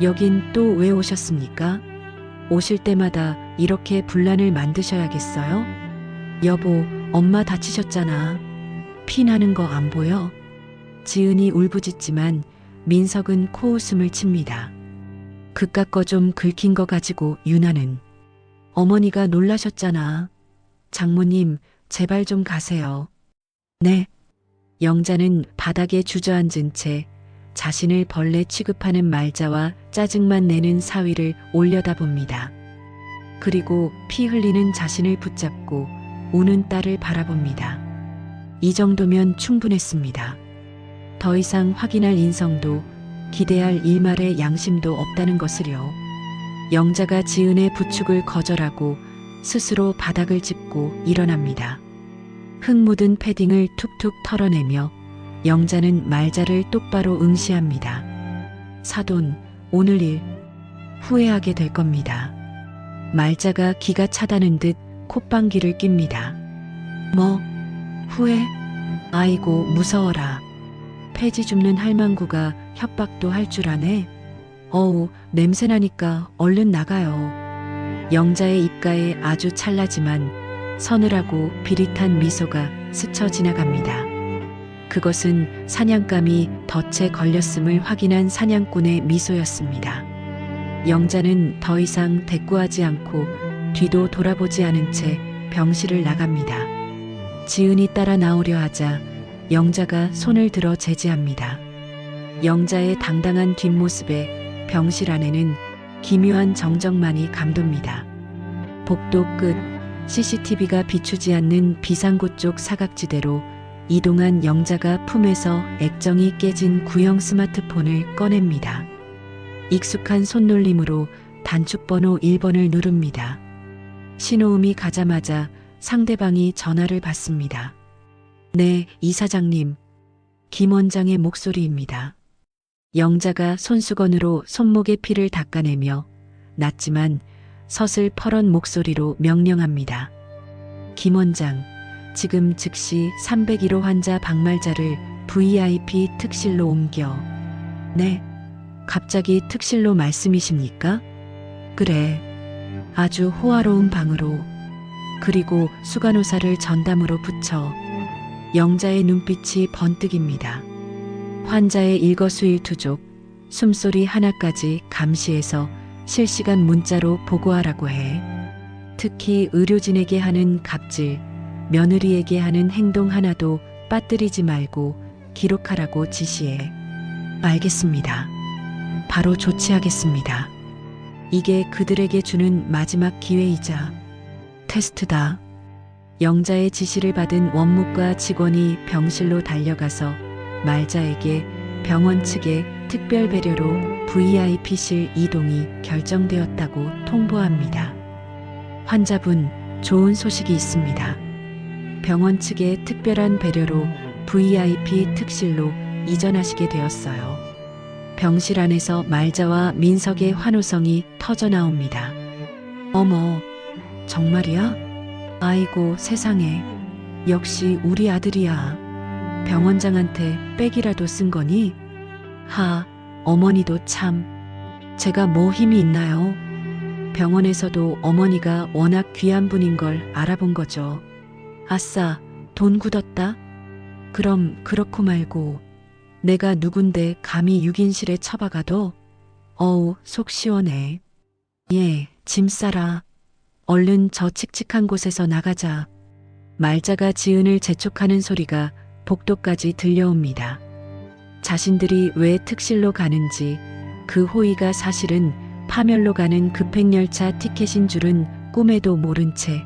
여긴 또 왜 오셨습니까? 오실 때마다 이렇게 분란을 만드셔야겠어요? 여보, 엄마 다치셨잖아. 피 나는 거 안 보여? 지은이 울부짖지만 민석은 코웃음을 칩니다. 그깟 거 좀 긁힌 거 가지고 유나는. 어머니가 놀라셨잖아. 장모님, 제발 좀 가세요. 네. 영자는 바닥에 주저앉은 채 자신을 벌레 취급하는 말자와 짜증만 내는 사위를 올려다봅니다. 그리고 피 흘리는 자신을 붙잡고 우는 딸을 바라봅니다. 이 정도면 충분했습니다. 더 이상 확인할 인성도 기대할 일말의 양심도 없다는 것을요. 영자가 지은의 부축을 거절하고 스스로 바닥을 짚고 일어납니다. 흙 묻은 패딩을 툭툭 털어내며 영자는 말자를 똑바로 응시합니다. 사돈, 오늘 일 후회하게 될 겁니다. 말자가 기가 차다는 듯 콧방귀를 낍니다. 뭐? 후회? 아이고, 무서워라. 폐지 줍는 할망구가 협박도 할 줄 아네. 어우, 냄새나니까 얼른 나가요. 영자의 입가에 아주 찰나지만 서늘하고 비릿한 미소가 스쳐 지나갑니다. 그것은 사냥감이 덫에 걸렸음을 확인한 사냥꾼의 미소였습니다. 영자는 더 이상 대꾸하지 않고 뒤도 돌아보지 않은 채 병실을 나갑니다. 지은이 따라 나오려 하자 영자가 손을 들어 제지합니다. 영자의 당당한 뒷모습에 병실 안에는 기묘한 정적만이 감돕니다. 복도 끝 CCTV가 비추지 않는 비상구 쪽 사각지대로 이동한 영자가 품에서 액정이 깨진 구형 스마트폰을 꺼냅니다. 익숙한 손놀림으로 단축번호 1번을 누릅니다. 신호음이 가자마자 상대방이 전화를 받습니다. 네, 이사장님. 김 원장의 목소리입니다. 영자가 손수건으로 손목의 피를 닦아내며 낮지만 서슬퍼런 목소리로 명령합니다. 김 원장, 지금 즉시 301호 환자 박말자를 VIP 특실로 옮겨. 네, 갑자기 특실로 말씀이십니까? 그래, 아주 호화로운 방으로. 그리고 수간호사를 전담으로 붙여. 영자의 눈빛이 번뜩입니다. 환자의 일거수일투족, 숨소리 하나까지 감시해서 실시간 문자로 보고하라고 해. 특히 의료진에게 하는 갑질, 며느리에게 하는 행동 하나도 빠뜨리지 말고 기록하라고 지시해. 알겠습니다. 바로 조치하겠습니다. 이게 그들에게 주는 마지막 기회이자 테스트다. 영자의 지시를 받은 원무과 직원이 병실로 달려가서 말자에게 병원 측의 특별 배려로 VIP실 이동이 결정되었다고 통보합니다. 환자분, 좋은 소식이 있습니다. 병원 측의 특별한 배려로 VIP 특실로 이전하시게 되었어요. 병실 안에서 말자와 민석의 환호성이 터져 나옵니다. 어머, 정말이야? 아이고, 세상에. 역시 우리 아들이야. 병원장한테 빽이라도 쓴 거니? 하, 어머니도 참. 제가 뭐 힘이 있나요? 병원에서도 어머니가 워낙 귀한 분인 걸 알아본 거죠. 아싸, 돈 굳었다. 그럼 그렇고 말고 내가 누군데 감히 6인실에 처박아도? 어우, 속 시원해. 예, 짐 싸라. 얼른 저 칙칙한 곳에서 나가자. 말자가 지은을 재촉하는 소리가 복도까지 들려옵니다. 자신들이 왜 특실로 가는지, 그 호의가 사실은 파멸로 가는 급행열차 티켓인 줄은 꿈에도 모른 채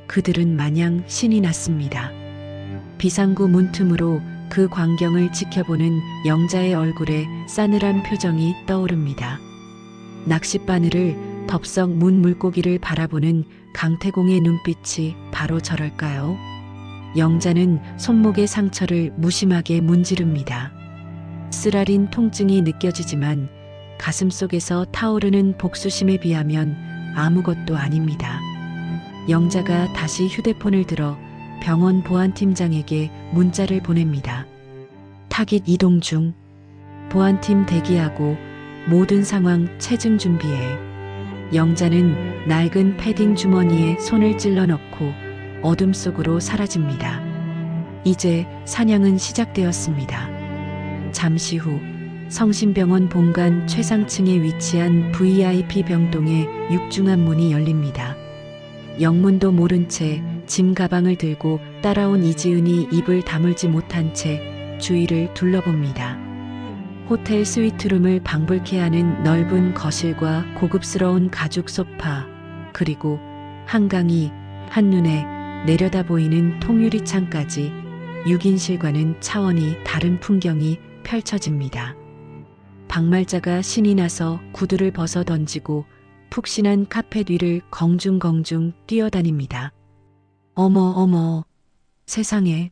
그들은 마냥 신이 났습니다. 비상구 문틈으로 그 광경을 지켜보는 영자의 얼굴에 싸늘한 표정이 떠오릅니다. 낚싯바늘을 덥석 문 물고기를 바라보는 강태공의 눈빛이 바로 저럴까요? 영자는 손목의 상처를 무심하게 문지릅니다. 쓰라린 통증이 느껴지지만 가슴속에서 타오르는 복수심에 비하면 아무것도 아닙니다. 영자가 다시 휴대폰을 들어 병원 보안팀장에게 문자를 보냅니다. 타깃 이동 중. 보안팀 대기하고 모든 상황 체증 준비해. 영자는 낡은 패딩 주머니에 손을 찔러 넣고 어둠 속으로 사라집니다. 이제 사냥은 시작되었습니다. 잠시 후 성심병원 본관 최상층에 위치한 VIP 병동의 육중한 문이 열립니다. 영문도 모른 채 짐 가방을 들고 따라온 이지은이 입을 다물지 못한 채 주위를 둘러봅니다. 호텔 스위트룸을 방불케 하는 넓은 거실과 고급스러운 가죽 소파, 그리고 한강이 한눈에 내려다 보이는 통유리 창까지 6인실과는 차원이 다른 풍경이 펼쳐집니다. 박말자가 신이 나서 구두를 벗어 던지고 푹신한 카펫 위를 공중공중 뛰어다닙니다. 어머 어머, 세상에,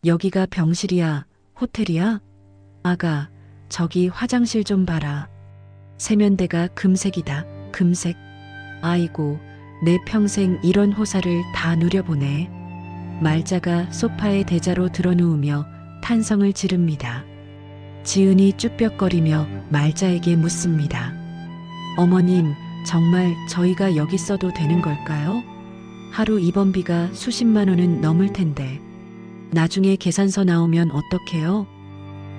여기가 병실이야, 호텔이야? 아가, 저기 화장실 좀 봐라. 세면대가 금색이다, 금색. 아이고, 내 평생 이런 호사를 다 누려보네. 말자가 소파에 대자로 드러누우며 탄성을 지릅니다. 지은이 쭈뼛거리며 말자에게 묻습니다. 어머님, 정말 저희가 여기 써도 되는 걸까요? 하루 입원비가 수십만 원은 넘을 텐데. 나중에 계산서 나오면 어떡해요?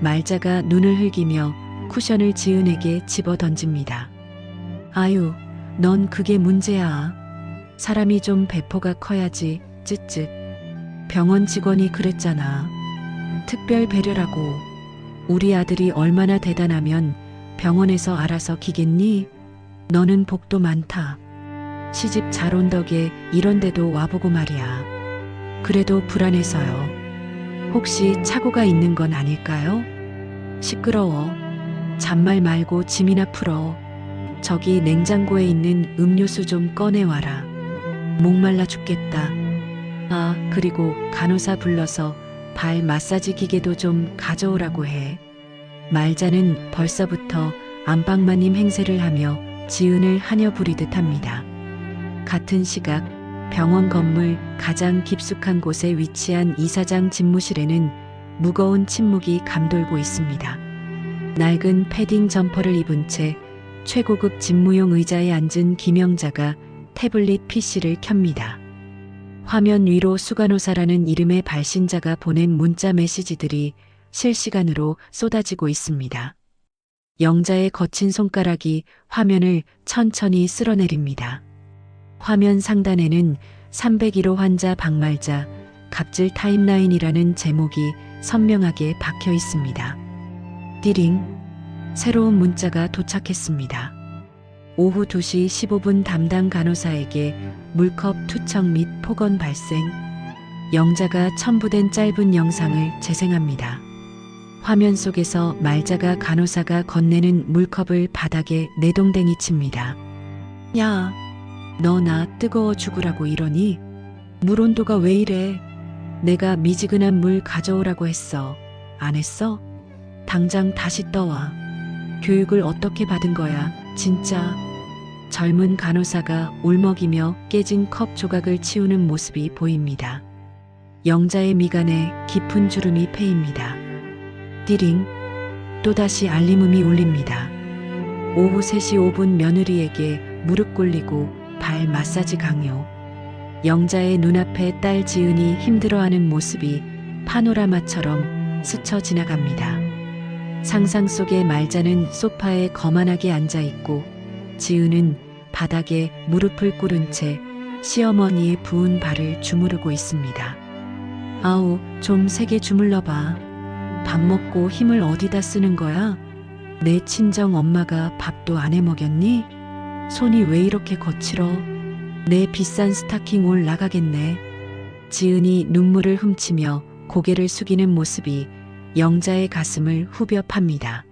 말자가 눈을 흘기며 쿠션을 지은에게 집어 던집니다. 아유, 넌 그게 문제야. 사람이 좀 배포가 커야지, 쯧쯧. 병원 직원이 그랬잖아. 특별 배려라고. 우리 아들이 얼마나 대단하면 병원에서 알아서 기겠니? 너는 복도 많다. 시집 잘 온 덕에 이런 데도 와보고 말이야. 그래도 불안해서요. 혹시 착오가 있는 건 아닐까요? 시끄러워. 잔말 말고 짐이나 풀어. 저기 냉장고에 있는 음료수 좀 꺼내와라. 목말라 죽겠다. 아, 그리고 간호사 불러서 발 마사지 기계도 좀 가져오라고 해. 말자는 벌써부터 안방마님 행세를 하며 지은을 하녀 부리듯 합니다. 같은 시각 병원 건물 가장 깊숙한 곳에 위치한 이사장 집무실에는 무거운 침묵이 감돌고 있습니다. 낡은 패딩 점퍼를 입은 채 최고급 집무용 의자에 앉은 김영자가 태블릿 PC를 켭니다. 화면 위로 수간호사라는 이름의 발신자가 보낸 문자 메시지들이 실시간으로 쏟아지고 있습니다. 영자의 거친 손가락이 화면을 천천히 쓸어내립니다. 화면 상단에는 301호 환자 박말자, 갑질 타임라인이라는 제목이 선명하게 박혀 있습니다. 띠링, 새로운 문자가 도착했습니다. 오후 2시 15분 담당 간호사에게 물컵 투척 및 폭언 발생. 영자가 첨부된 짧은 영상을 재생합니다. 화면 속에서 말자가 간호사가 건네는 물컵을 바닥에 내동댕이 칩니다. 야, 너 나 뜨거워 죽으라고 이러니? 물 온도가 왜 이래? 내가 미지근한 물 가져오라고 했어. 안 했어? 당장 다시 떠와. 교육을 어떻게 받은 거야, 진짜. 젊은 간호사가 울먹이며 깨진 컵 조각을 치우는 모습이 보입니다. 영자의 미간에 깊은 주름이 패입니다. 띠링, 또다시 알림음이 울립니다. 오후 3시 5분 며느리에게 무릎 꿇리고 발 마사지 강요. 영자의 눈앞에 딸 지은이 힘들어하는 모습이 파노라마처럼 스쳐 지나갑니다. 상상 속의 말자는 소파에 거만하게 앉아 있고 지은은 바닥에 무릎을 꿇은 채 시어머니의 부은 발을 주무르고 있습니다. 아우, 좀 세게 주물러봐. 밥 먹고 힘을 어디다 쓰는 거야? 내 친정 엄마가 밥도 안 해 먹였니? 손이 왜 이렇게 거칠어? 내 비싼 스타킹 올 나가겠네. 지은이 눈물을 훔치며 고개를 숙이는 모습이 영자의 가슴을 후벼 팝니다.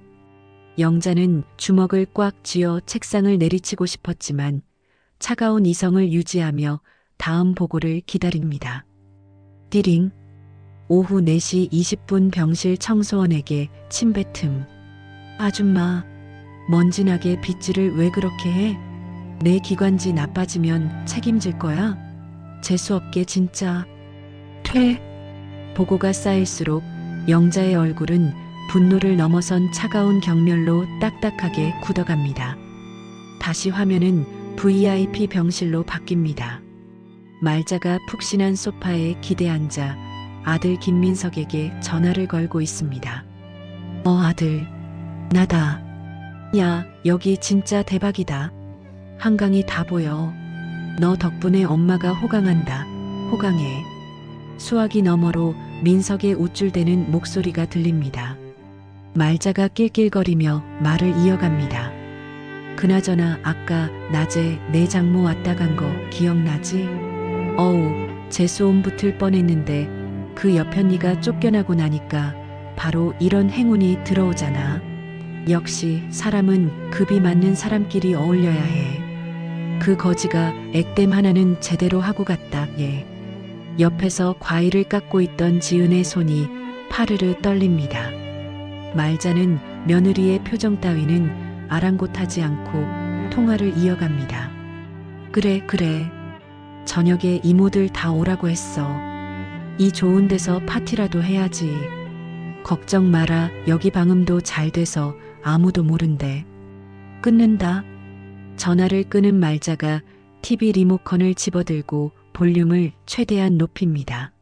영자는 주먹을 꽉 쥐어 책상을 내리치고 싶었지만 차가운 이성을 유지하며 다음 보고를 기다립니다. 띠링. 오후 4시 20분 병실 청소원에게 침뱉음. 아줌마, 먼지나게 빗질을 왜 그렇게 해? 내 기관지 나빠지면 책임질 거야? 재수없게 진짜. 퇴. 보고가 쌓일수록 영자의 얼굴은 분노를 넘어선 차가운 경멸로 딱딱하게 굳어갑니다. 다시 화면은 VIP 병실로 바뀝니다. 말자가 푹신한 소파에 기대 앉아 아들 김민석에게 전화를 걸고 있습니다. 아들, 나다. 야, 여기 진짜 대박이다. 한강이 다 보여. 너 덕분에 엄마가 호강한다. 호강해. 수화기 너머로 민석의 우쭐대는 목소리가 들립니다. 말자가 낄낄거리며 말을 이어갑니다. 그나저나 아까 낮에 내 장모 왔다 간 거 기억나지? 어우, 재수옴 붙을 뻔했는데 그 여편니가 쫓겨나고 나니까 바로 이런 행운이 들어오잖아. 역시 사람은 급이 맞는 사람끼리 어울려야 해. 그 거지가 액땜 하나는 제대로 하고 갔다. 예. 옆에서 과일을 깎고 있던 지은의 손이 파르르 떨립니다. 말자는 며느리의 표정 따위는 아랑곳하지 않고 통화를 이어갑니다. 그래. 저녁에 이모들 다 오라고 했어. 이 좋은 데서 파티라도 해야지. 걱정 마라. 여기 방음도 잘 돼서 아무도 모른대. 끊는다. 전화를 끄는 말자가 TV 리모컨을 집어들고 볼륨을 최대한 높입니다.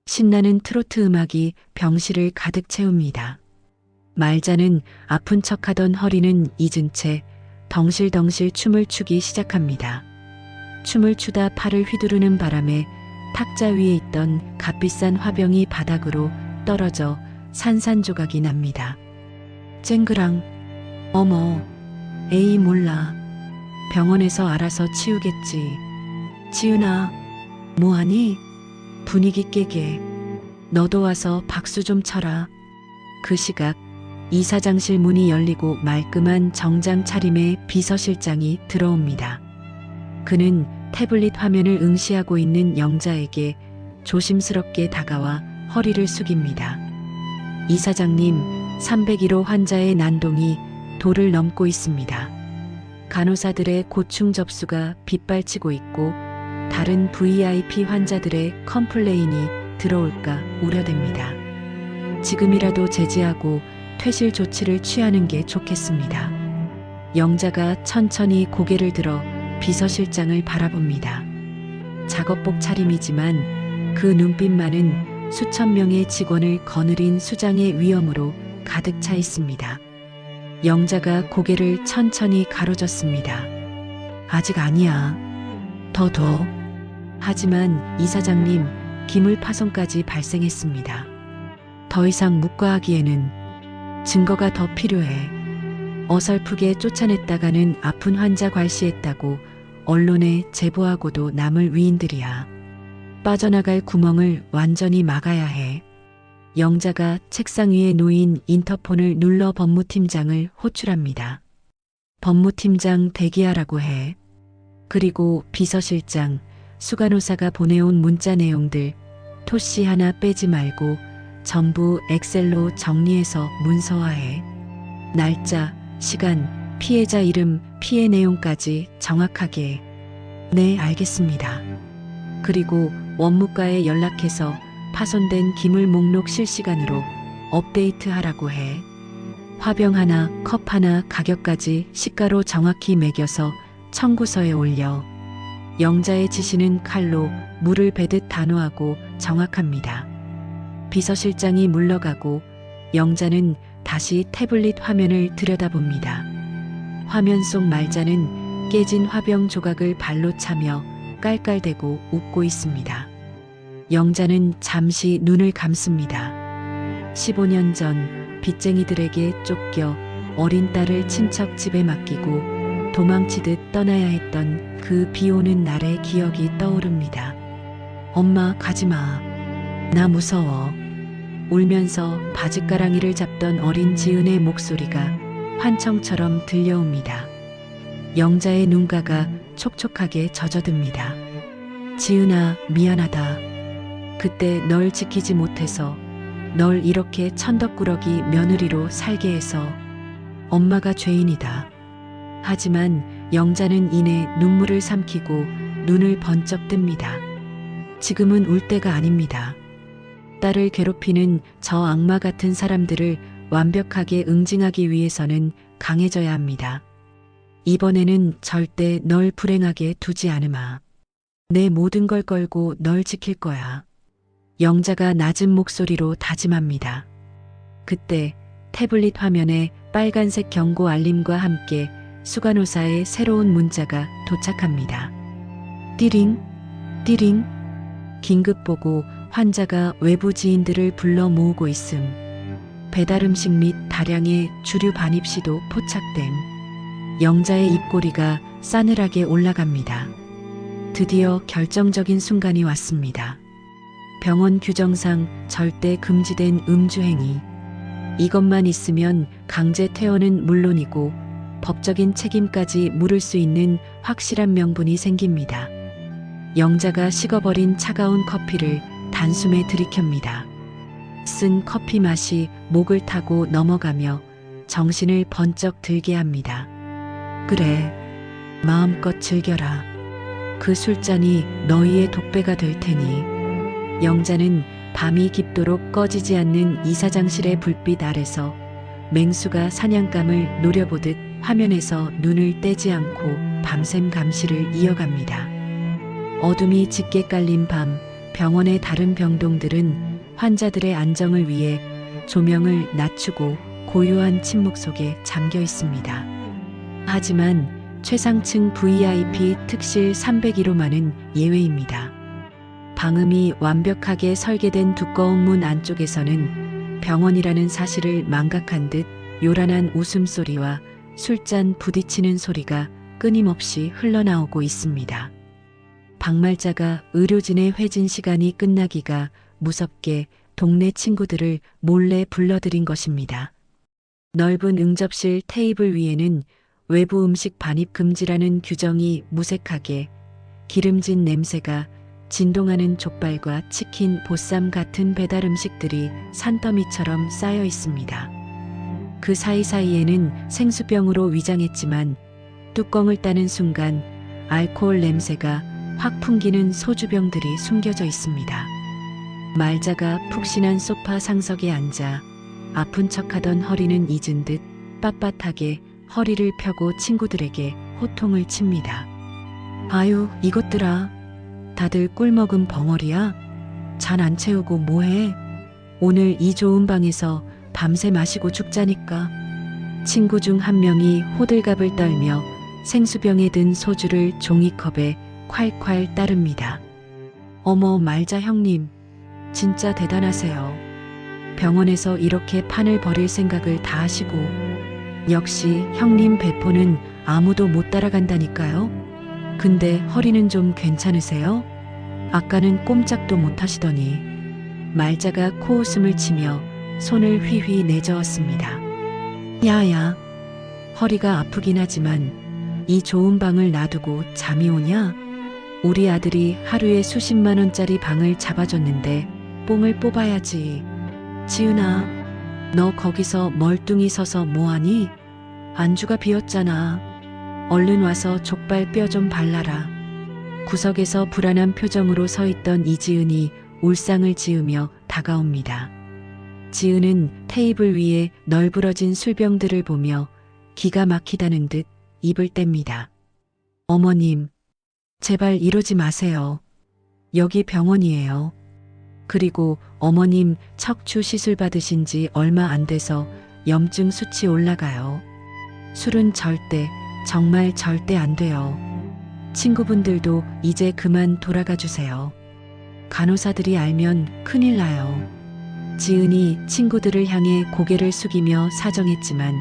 신나는 트로트 음악이 병실을 가득 채웁니다. 말자는 아픈 척하던 허리는 잊은 채 덩실덩실 춤을 추기 시작합니다. 춤을 추다 팔을 휘두르는 바람에 탁자 위에 있던 값비싼 화병이 바닥으로 떨어져 산산조각이 납니다. 쨍그랑. 어머, 에이 몰라. 병원에서 알아서 치우겠지. 지은아, 뭐하니? 분위기 깨게. 너도 와서 박수 좀 쳐라. 그 시각 이사장실 문이 열리고 말끔한 정장 차림의 비서실장이 들어옵니다. 그는 태블릿 화면을 응시하고 있는 영자에게 조심스럽게 다가와 허리를 숙입니다. 이사장님, 301호 환자의 난동이 도를 넘고 있습니다. 간호사들의 고충 접수가 빗발치고 있고 다른 VIP 환자들의 컴플레인이 들어올까 우려됩니다. 지금이라도 제지하고 퇴실 조치를 취하는 게 좋겠습니다. 영자가 천천히 고개를 들어 비서실장을 바라봅니다. 작업복 차림이지만 그 눈빛만은 수천 명의 직원을 거느린 수장의 위엄으로 가득 차 있습니다. 영자가 고개를 천천히 가로졌습니다. 아직 아니야. 더. 하지만 이사장님, 기물 파손까지 발생했습니다. 더 이상 묵과하기에는 증거가 더 필요해. 어설프게 쫓아냈다가는 아픈 환자 괄시했다고 언론에 제보하고도 남을 위인들이야. 빠져나갈 구멍을 완전히 막아야 해. 영자가 책상 위에 놓인 인터폰을 눌러 법무팀장을 호출합니다. 법무팀장 대기하라고 해. 그리고 비서실장, 수간호사가 보내온 문자 내용들 토씨 하나 빼지 말고 전부 엑셀로 정리해서 문서화해. 날짜, 시간, 피해자 이름, 피해 내용까지 정확하게. 네, 알겠습니다. 그리고 원무과에 연락해서 파손된 기물 목록 실시간으로 업데이트하라고 해. 화병 하나, 컵 하나 가격까지 시가로 정확히 매겨서 청구서에 올려. 영자의 지시는 칼로 물을 베듯 단호하고 정확합니다. 비서실장이 물러가고 영자는 다시 태블릿 화면을 들여다봅니다. 화면 속 말자는 깨진 화병 조각을 발로 차며 깔깔대고 웃고 있습니다. 영자는 잠시 눈을 감습니다. 15년 전 빚쟁이들에게 쫓겨 어린 딸을 친척 집에 맡기고 도망치듯 떠나야 했던 그 비 오는 날의 기억이 떠오릅니다. 엄마, 가지마. 나 무서워. 울면서 바짓가랑이를 잡던 어린 지은의 목소리가 환청처럼 들려옵니다. 영자의 눈가가 촉촉하게 젖어듭니다. 지은아, 미안하다. 그때 널 지키지 못해서 널 이렇게 천덕꾸러기 며느리로 살게 해서 엄마가 죄인이다. 하지만 영자는 이내 눈물을 삼키고 눈을 번쩍 뜹니다. 지금은 울 때가 아닙니다. 딸을 괴롭히는 저 악마 같은 사람들을 완벽하게 응징하기 위해서는 강해져야 합니다. 이번에는 절대 널 불행하게 두지 않으마. 내 모든 걸 걸고 널 지킬 거야. 영자가 낮은 목소리로 다짐합니다. 그때 태블릿 화면에 빨간색 경고 알림과 함께 수간호사의 새로운 문자가 도착합니다. 띠링, 띠링. 긴급보고 환자가 외부 지인들을 불러 모으고 있음. 배달음식 및 다량의 주류 반입시도 포착됨. 영자의 입꼬리가 싸늘하게 올라갑니다. 드디어 결정적인 순간이 왔습니다. 병원 규정상 절대 금지된 음주행위. 이것만 있으면 강제 퇴원은 물론이고 법적인 책임까지 물을 수 있는 확실한 명분이 생깁니다. 영자가 식어버린 차가운 커피를 단숨에 들이켭니다. 쓴 커피 맛이 목을 타고 넘어가며 정신을 번쩍 들게 합니다. 그래, 마음껏 즐겨라. 그 술잔이 너희의 독배가 될 테니. 영자는 밤이 깊도록 꺼지지 않는 이사장실의 불빛 아래서 맹수가 사냥감을 노려보듯 화면에서 눈을 떼지 않고 밤샘 감시를 이어갑니다. 어둠이 짙게 깔린 밤, 병원의 다른 병동들은 환자들의 안정을 위해 조명을 낮추고 고요한 침묵 속에 잠겨 있습니다. 하지만 최상층 VIP 특실 301호만은 예외입니다. 방음이 완벽하게 설계된 두꺼운 문 안쪽에서는 병원이라는 사실을 망각한 듯 요란한 웃음소리와 술잔 부딪히는 소리가 끊임없이 흘러나오고 있습니다. 박말자가 의료진의 회진 시간이 끝나기가 무섭게 동네 친구들을 몰래 불러들인 것입니다. 넓은 응접실 테이블 위에는 외부 음식 반입 금지라는 규정이 무색하게, 기름진 냄새가 진동하는 족발과 치킨, 보쌈 같은 배달 음식들이 산더미처럼 쌓여 있습니다. 그 사이사이에는 생수병으로 위장했지만 뚜껑을 따는 순간 알코올 냄새가 확 풍기는 소주병들이 숨겨져 있습니다. 말자가 푹신한 소파 상석에 앉아 아픈 척하던 허리는 잊은 듯 빳빳하게 허리를 펴고 친구들에게 호통을 칩니다. 아유, 이것들아. 다들 꿀 먹은 벙어리야? 잔 안 채우고 뭐해? 오늘 이 좋은 방에서 밤새 마시고 죽자니까. 친구 중 한 명이 호들갑을 떨며 생수병에 든 소주를 종이컵에 콸콸 따릅니다. 어머, 말자 형님. 진짜 대단하세요. 병원에서 이렇게 판을 벌일 생각을 다 하시고. 역시 형님 배포는 아무도 못 따라간다니까요. 근데 허리는 좀 괜찮으세요? 아까는 꼼짝도 못 하시더니. 말자가 코웃음을 치며 손을 휘휘 내저었습니다. 야야, 허리가 아프긴 하지만 이 좋은 방을 놔두고 잠이 오냐? 우리 아들이 하루에 수십만 원짜리 방을 잡아줬는데 뽕을 뽑아야지. 지은아, 너 거기서 멀뚱히 서서 뭐하니? 안주가 비었잖아. 얼른 와서 족발 뼈 좀 발라라. 구석에서 불안한 표정으로 서 있던 이지은이 울상을 지으며 다가옵니다. 지은은 테이블 위에 널브러진 술병들을 보며 기가 막히다는 듯 입을 뗍니다. 어머님, 제발 이러지 마세요. 여기 병원이에요. 그리고 어머님 척추 시술 받으신 지 얼마 안 돼서 염증 수치 올라가요. 술은 절대, 정말 절대 안 돼요. 친구분들도 이제 그만 돌아가 주세요. 간호사들이 알면 큰일 나요. 지은이 친구들을 향해 고개를 숙이며 사정했지만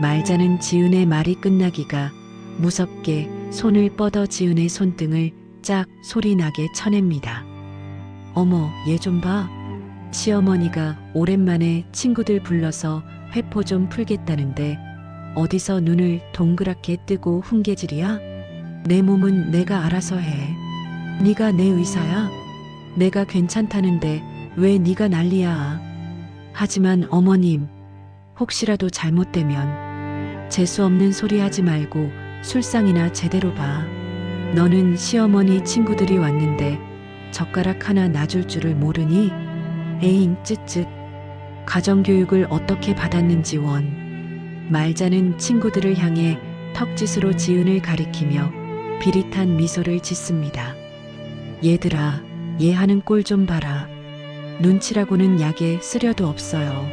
말자는 지은의 말이 끝나기가 무섭게 손을 뻗어 지은의 손등을 짝 소리나게 쳐냅니다. 어머, 얘 좀 봐. 시어머니가 오랜만에 친구들 불러서 회포 좀 풀겠다는데 어디서 눈을 동그랗게 뜨고 훈계질이야? 내 몸은 내가 알아서 해. 네가 내 의사야? 내가 괜찮다는데 왜 네가 난리야? 하지만 어머님, 혹시라도 잘못되면 재수 없는 소리 하지 말고 술상이나 제대로 봐. 너는 시어머니 친구들이 왔는데 젓가락 하나 놔줄 줄을 모르니? 에잉 쯧쯧. 가정교육을 어떻게 받았는지 원. 말자는 친구들을 향해 턱짓으로 지은을 가리키며 비릿한 미소를 짓습니다. 얘들아, 얘 하는 꼴 좀 봐라. 눈치라고는 약에 쓰려도 없어요.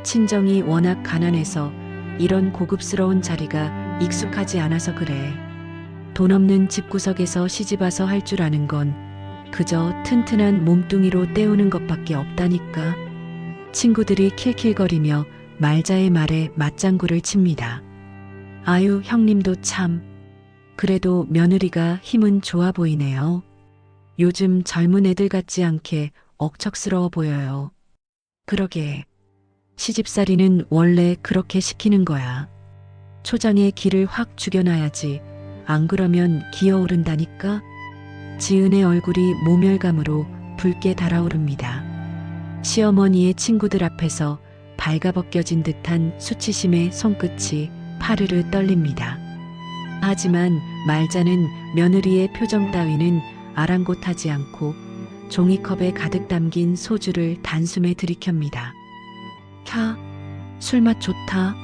친정이 워낙 가난해서 이런 고급스러운 자리가 익숙하지 않아서 그래. 돈 없는 집구석에서 시집와서 할 줄 아는 건 그저 튼튼한 몸뚱이로 때우는 것밖에 없다니까. 친구들이 킬킬거리며 말자의 말에 맞장구를 칩니다. 아유, 형님도 참. 그래도 며느리가 힘은 좋아 보이네요. 요즘 젊은 애들 같지 않게 억척스러워 보여요. 그러게. 시집살이는 원래 그렇게 시키는 거야. 초장에 기를 확 죽여놔야지. 안 그러면 기어오른다니까. 지은의 얼굴이 모멸감으로 붉게 달아오릅니다. 시어머니의 친구들 앞에서 발가벗겨진 듯한 수치심의 손끝이 파르르 떨립니다. 하지만 말자는 며느리의 표정 따위는 아랑곳하지 않고 종이컵에 가득 담긴 소주를 단숨에 들이켭니다. 캬, 술맛 좋다.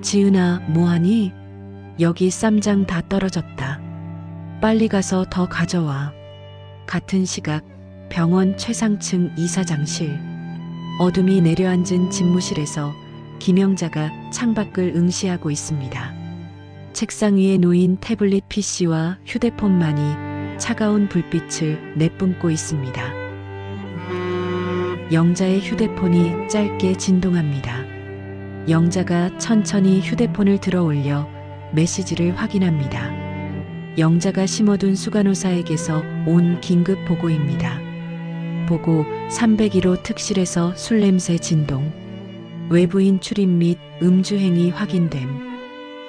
지은아, 뭐하니? 여기 쌈장 다 떨어졌다. 빨리 가서 더 가져와. 같은 시각 병원 최상층 이사장실. 어둠이 내려앉은 집무실에서 김영자가 창밖을 응시하고 있습니다. 책상 위에 놓인 태블릿 PC와 휴대폰만이 차가운 불빛을 내뿜고 있습니다. 영자의 휴대폰이 짧게 진동합니다. 영자가 천천히 휴대폰을 들어 올려 메시지를 확인합니다. 영자가 심어둔 수간호사에게서 온 긴급 보고입니다. 보고 301호 특실에서 술냄새 진동. 외부인 출입 및 음주행위 확인됨.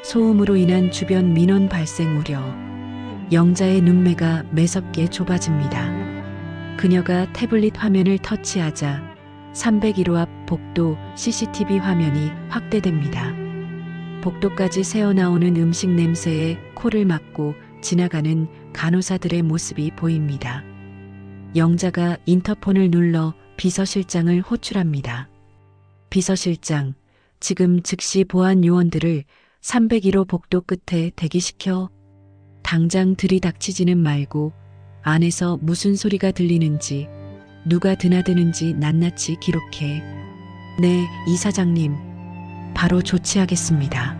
소음으로 인한 주변 민원 발생 우려. 영자의 눈매가 매섭게 좁아집니다. 그녀가 태블릿 화면을 터치하자 301호 앞 복도 CCTV 화면이 확대됩니다. 복도까지 새어나오는 음식 냄새에 코를 막고 지나가는 간호사들의 모습이 보입니다. 영자가 인터폰을 눌러 비서실장을 호출합니다. 비서실장, 지금 즉시 보안 요원들을 301호 복도 끝에 대기시켜. 당장 들이닥치지는 말고 안에서 무슨 소리가 들리는지 누가 드나드는지 낱낱이 기록해. 네, 이사장님. 바로 조치하겠습니다.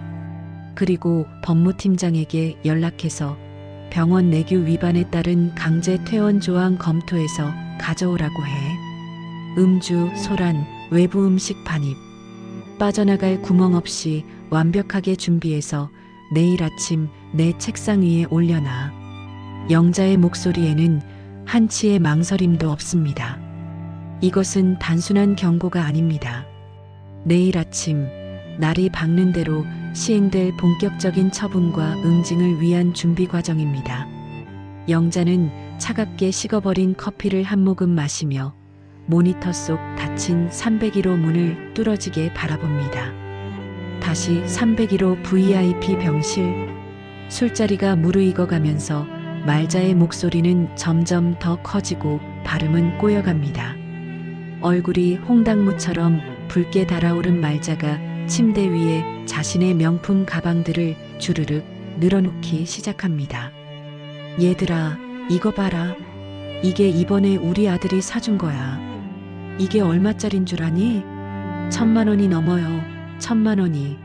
그리고 법무팀장에게 연락해서 병원 내규 위반에 따른 강제 퇴원 조항 검토해서 가져오라고 해. 음주, 소란, 외부 음식 반입. 빠져나갈 구멍 없이 완벽하게 준비해서 내일 아침 내 책상 위에 올려놔. 영자의 목소리에는 한치의 망설임도 없습니다. 이것은 단순한 경고가 아닙니다. 내일 아침 날이 밝는 대로 시행될 본격적인 처분과 응징을 위한 준비 과정입니다. 영자는 차갑게 식어버린 커피를 한 모금 마시며 모니터 속 닫힌 301호 문을 뚫어지게 바라봅니다. 다시 301호 VIP 병실. 술자리가 무르익어가면서 말자의 목소리는 점점 더 커지고 발음은 꼬여갑니다. 얼굴이 홍당무처럼 붉게 달아오른 말자가 침대 위에 자신의 명품 가방들을 주르륵 늘어놓기 시작합니다. 얘들아, 이거 봐라. 이게 이번에 우리 아들이 사준 거야. 이게 얼마짜린 줄 아니? 1,000만 원이 넘어요. 1,000만 원이.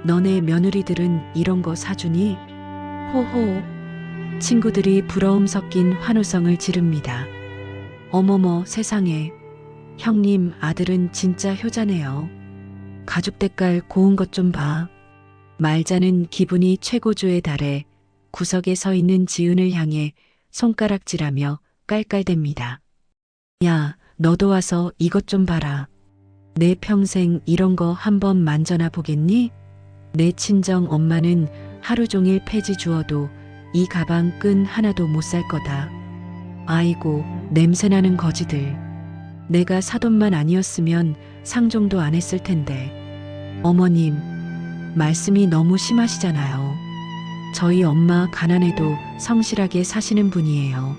너네 며느리들은 이런 거 사주니? 호호. 친구들이 부러움 섞인 환호성을 지릅니다. 어머머 세상에. 형님 아들은 진짜 효자네요. 가죽 때깔 고운 것 좀 봐. 말자는 기분이 최고조에 달해 구석에 서 있는 지은을 향해 손가락질하며 깔깔댑니다. 야, 너도 와서 이것 좀 봐라. 내 평생 이런 거 한번 만져나 보겠니? 내 친정 엄마는 하루 종일 폐지 주어도 이 가방 끈 하나도 못 살 거다. 아이고, 냄새나는 거지들. 내가 사돈만 아니었으면 상종도 안 했을 텐데. 어머님, 말씀이 너무 심하시잖아요. 저희 엄마 가난해도 성실하게 사시는 분이에요.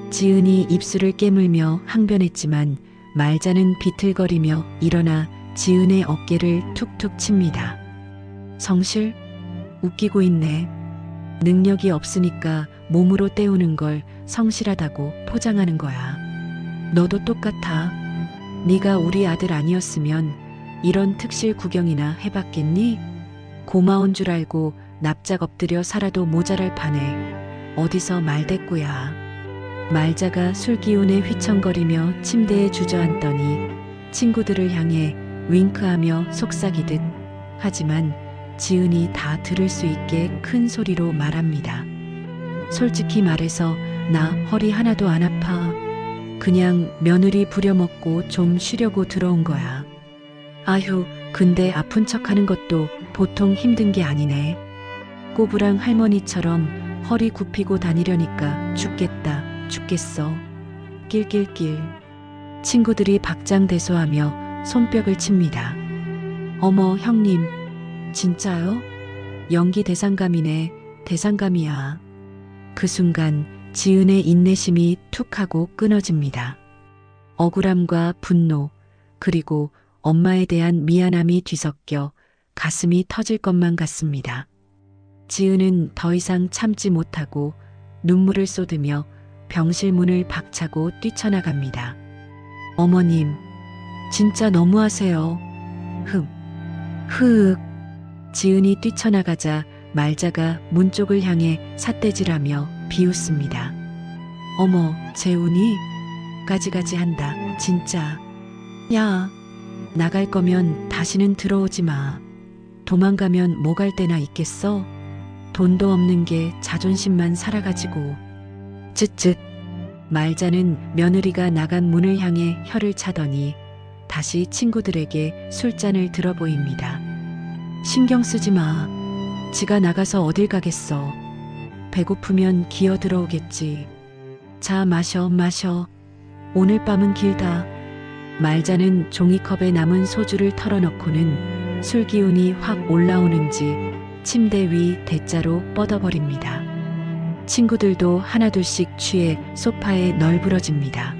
지은이 입술을 깨물며 항변했지만 말자는 비틀거리며 일어나 지은의 어깨를 툭툭 칩니다. 성실? 웃기고 있네. 능력이 없으니까 몸으로 때우는 걸 성실하다고 포장하는 거야. 너도 똑같아. 네가 우리 아들 아니었으면 이런 특실 구경이나 해봤겠니? 고마운 줄 알고 납작 엎드려 살아도 모자랄 판에 어디서 말대꾸야. 말자가 술기운에 휘청거리며 침대에 주저앉더니 친구들을 향해 윙크하며 속삭이듯 하지만 지은이 다 들을 수 있게 큰 소리로 말합니다. 솔직히 말해서 나 허리 하나도 안 아파. 그냥 며느리 부려먹고 좀 쉬려고 들어온 거야. 아휴, 근데 아픈 척하는 것도 보통 힘든 게 아니네. 꼬부랑 할머니처럼 허리 굽히고 다니려니까 죽겠어. 낄낄낄. 친구들이 박장대소하며 손뼉을 칩니다. 어머, 형님. 진짜요? 연기 대상감이네. 대상감이야. 그 순간 지은의 인내심이 툭 하고 끊어집니다. 억울함과 분노, 그리고 엄마에 대한 미안함이 뒤섞여 가슴이 터질 것만 같습니다. 지은은 더 이상 참지 못하고 눈물을 쏟으며 병실 문을 박차고 뛰쳐나갑니다. 어머님, 진짜 너무하세요. 흐윽. 지은이 뛰쳐나가자 말자가 문 쪽을 향해 삿대질하며 비웃습니다. 어머, 재훈이? 가지가지 한다, 진짜. 야, 나갈 거면 다시는 들어오지 마. 도망가면 뭐 갈 데나 있겠어? 돈도 없는 게 자존심만 살아가지고. 쯧쯧. 말자는 며느리가 나간 문을 향해 혀를 차더니 다시 친구들에게 술잔을 들어 보입니다. 신경 쓰지 마. 지가 나가서 어딜 가겠어. 배고프면 기어 들어오겠지. 자, 마셔. 오늘 밤은 길다. 말자는 종이컵에 남은 소주를 털어넣고는 술 기운이 확 올라오는지 침대 위 대자로 뻗어버립니다. 친구들도 하나둘씩 취해 소파에 널브러집니다.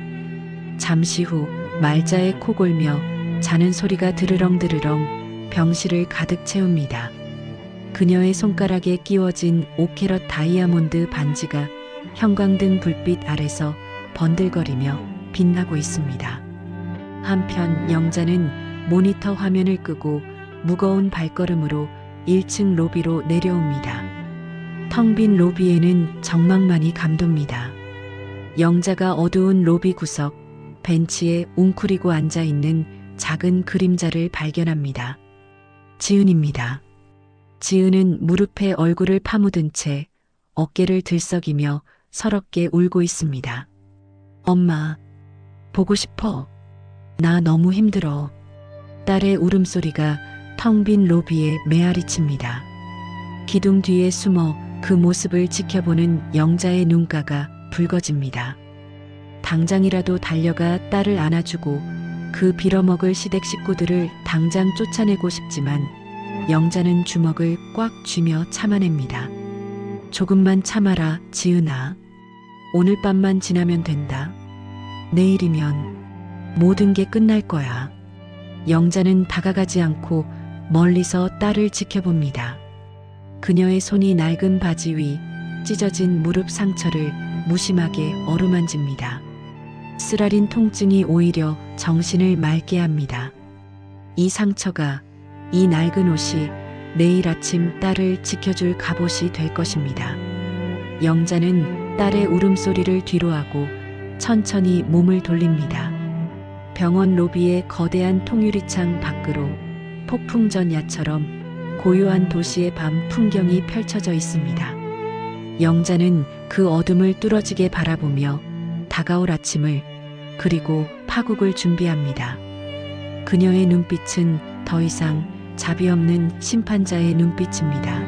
잠시 후 말자의 코 골며 자는 소리가 드르렁드르렁 병실을 가득 채웁니다. 그녀의 손가락에 끼워진 5캐럿 다이아몬드 반지가 형광등 불빛 아래서 번들거리며 빛나고 있습니다. 한편 영자는 모니터 화면을 끄고 무거운 발걸음으로 1층 로비로 내려옵니다. 텅 빈 로비에는 정막만이 감돕니다. 영자가 어두운 로비 구석 벤치에 웅크리고 앉아있는 작은 그림자를 발견합니다. 지은입니다. 지은은 무릎에 얼굴을 파묻은 채 어깨를 들썩이며 서럽게 울고 있습니다. 엄마, 보고 싶어. 나 너무 힘들어. 딸의 울음소리가 텅 빈 로비에 메아리칩니다. 기둥 뒤에 숨어 그 모습을 지켜보는 영자의 눈가가 붉어집니다. 당장이라도 달려가 딸을 안아주고 그 빌어먹을 시댁 식구들을 당장 쫓아내고 싶지만 영자는 주먹을 꽉 쥐며 참아냅니다. 조금만 참아라, 지은아. 오늘 밤만 지나면 된다. 내일이면 모든 게 끝날 거야. 영자는 다가가지 않고 멀리서 딸을 지켜봅니다. 그녀의 손이 낡은 바지 위 찢어진 무릎 상처를 무심하게 어루만집니다. 쓰라린 통증이 오히려 정신을 맑게 합니다. 이 상처가, 이 낡은 옷이 내일 아침 딸을 지켜줄 갑옷이 될 것입니다. 영자는 딸의 울음소리를 뒤로하고 천천히 몸을 돌립니다. 병원 로비의 거대한 통유리창 밖으로 폭풍전야처럼 고요한 도시의 밤 풍경이 펼쳐져 있습니다. 영자는 그 어둠을 뚫어지게 바라보며 다가올 아침을, 그리고 파국을 준비합니다. 그녀의 눈빛은 더 이상 자비 없는 심판자의 눈빛입니다.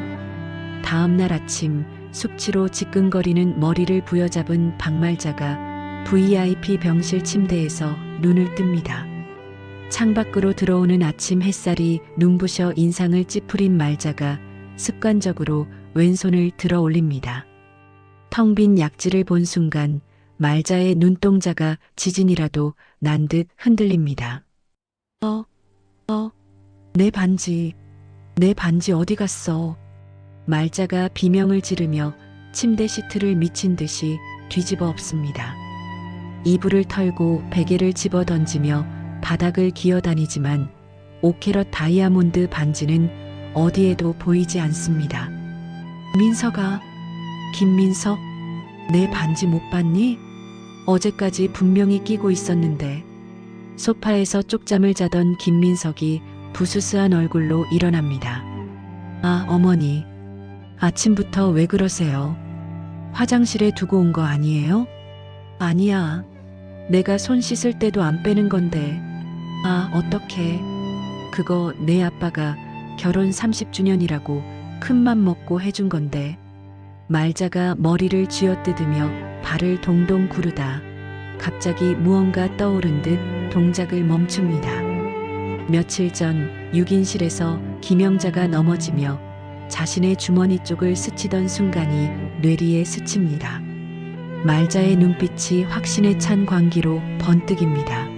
다음 날 아침, 숙취로 지끈거리는 머리를 부여잡은 박말자가 VIP 병실 침대에서 눈을 뜹니다. 창밖으로 들어오는 아침 햇살이 눈부셔 인상을 찌푸린 말자가 습관적으로 왼손을 들어 올립니다. 텅 빈 약지를 본 순간 말자의 눈동자가 지진이라도 난 듯 흔들립니다. 내 반지 어디 갔어? 말자가 비명을 지르며 침대 시트를 미친 듯이 뒤집어 엎습니다. 이불을 털고 베개를 집어 던지며 바닥을 기어다니지만 5캐럿 다이아몬드 반지는 어디에도 보이지 않습니다. 민서가, 김민석, 내 반지 못 봤니? 어제까지 분명히 끼고 있었는데. 소파에서 쪽잠을 자던 김민석이 부스스한 얼굴로 일어납니다. 아, 어머니. 아침부터 왜 그러세요? 화장실에 두고 온 거 아니에요? 아니야. 내가 손 씻을 때도 안 빼는 건데. 아, 어떡해. 그거 내 아빠가 결혼 30주년이라고 큰맘 먹고 해준 건데. 말자가 머리를 쥐어뜯으며 발을 동동 구르다 갑자기 무언가 떠오른 듯 동작을 멈춥니다. 며칠 전 6인실에서 김영자가 넘어지며 자신의 주머니 쪽을 스치던 순간이 뇌리에 스칩니다. 말자의 눈빛이 확신에 찬 광기로 번뜩입니다.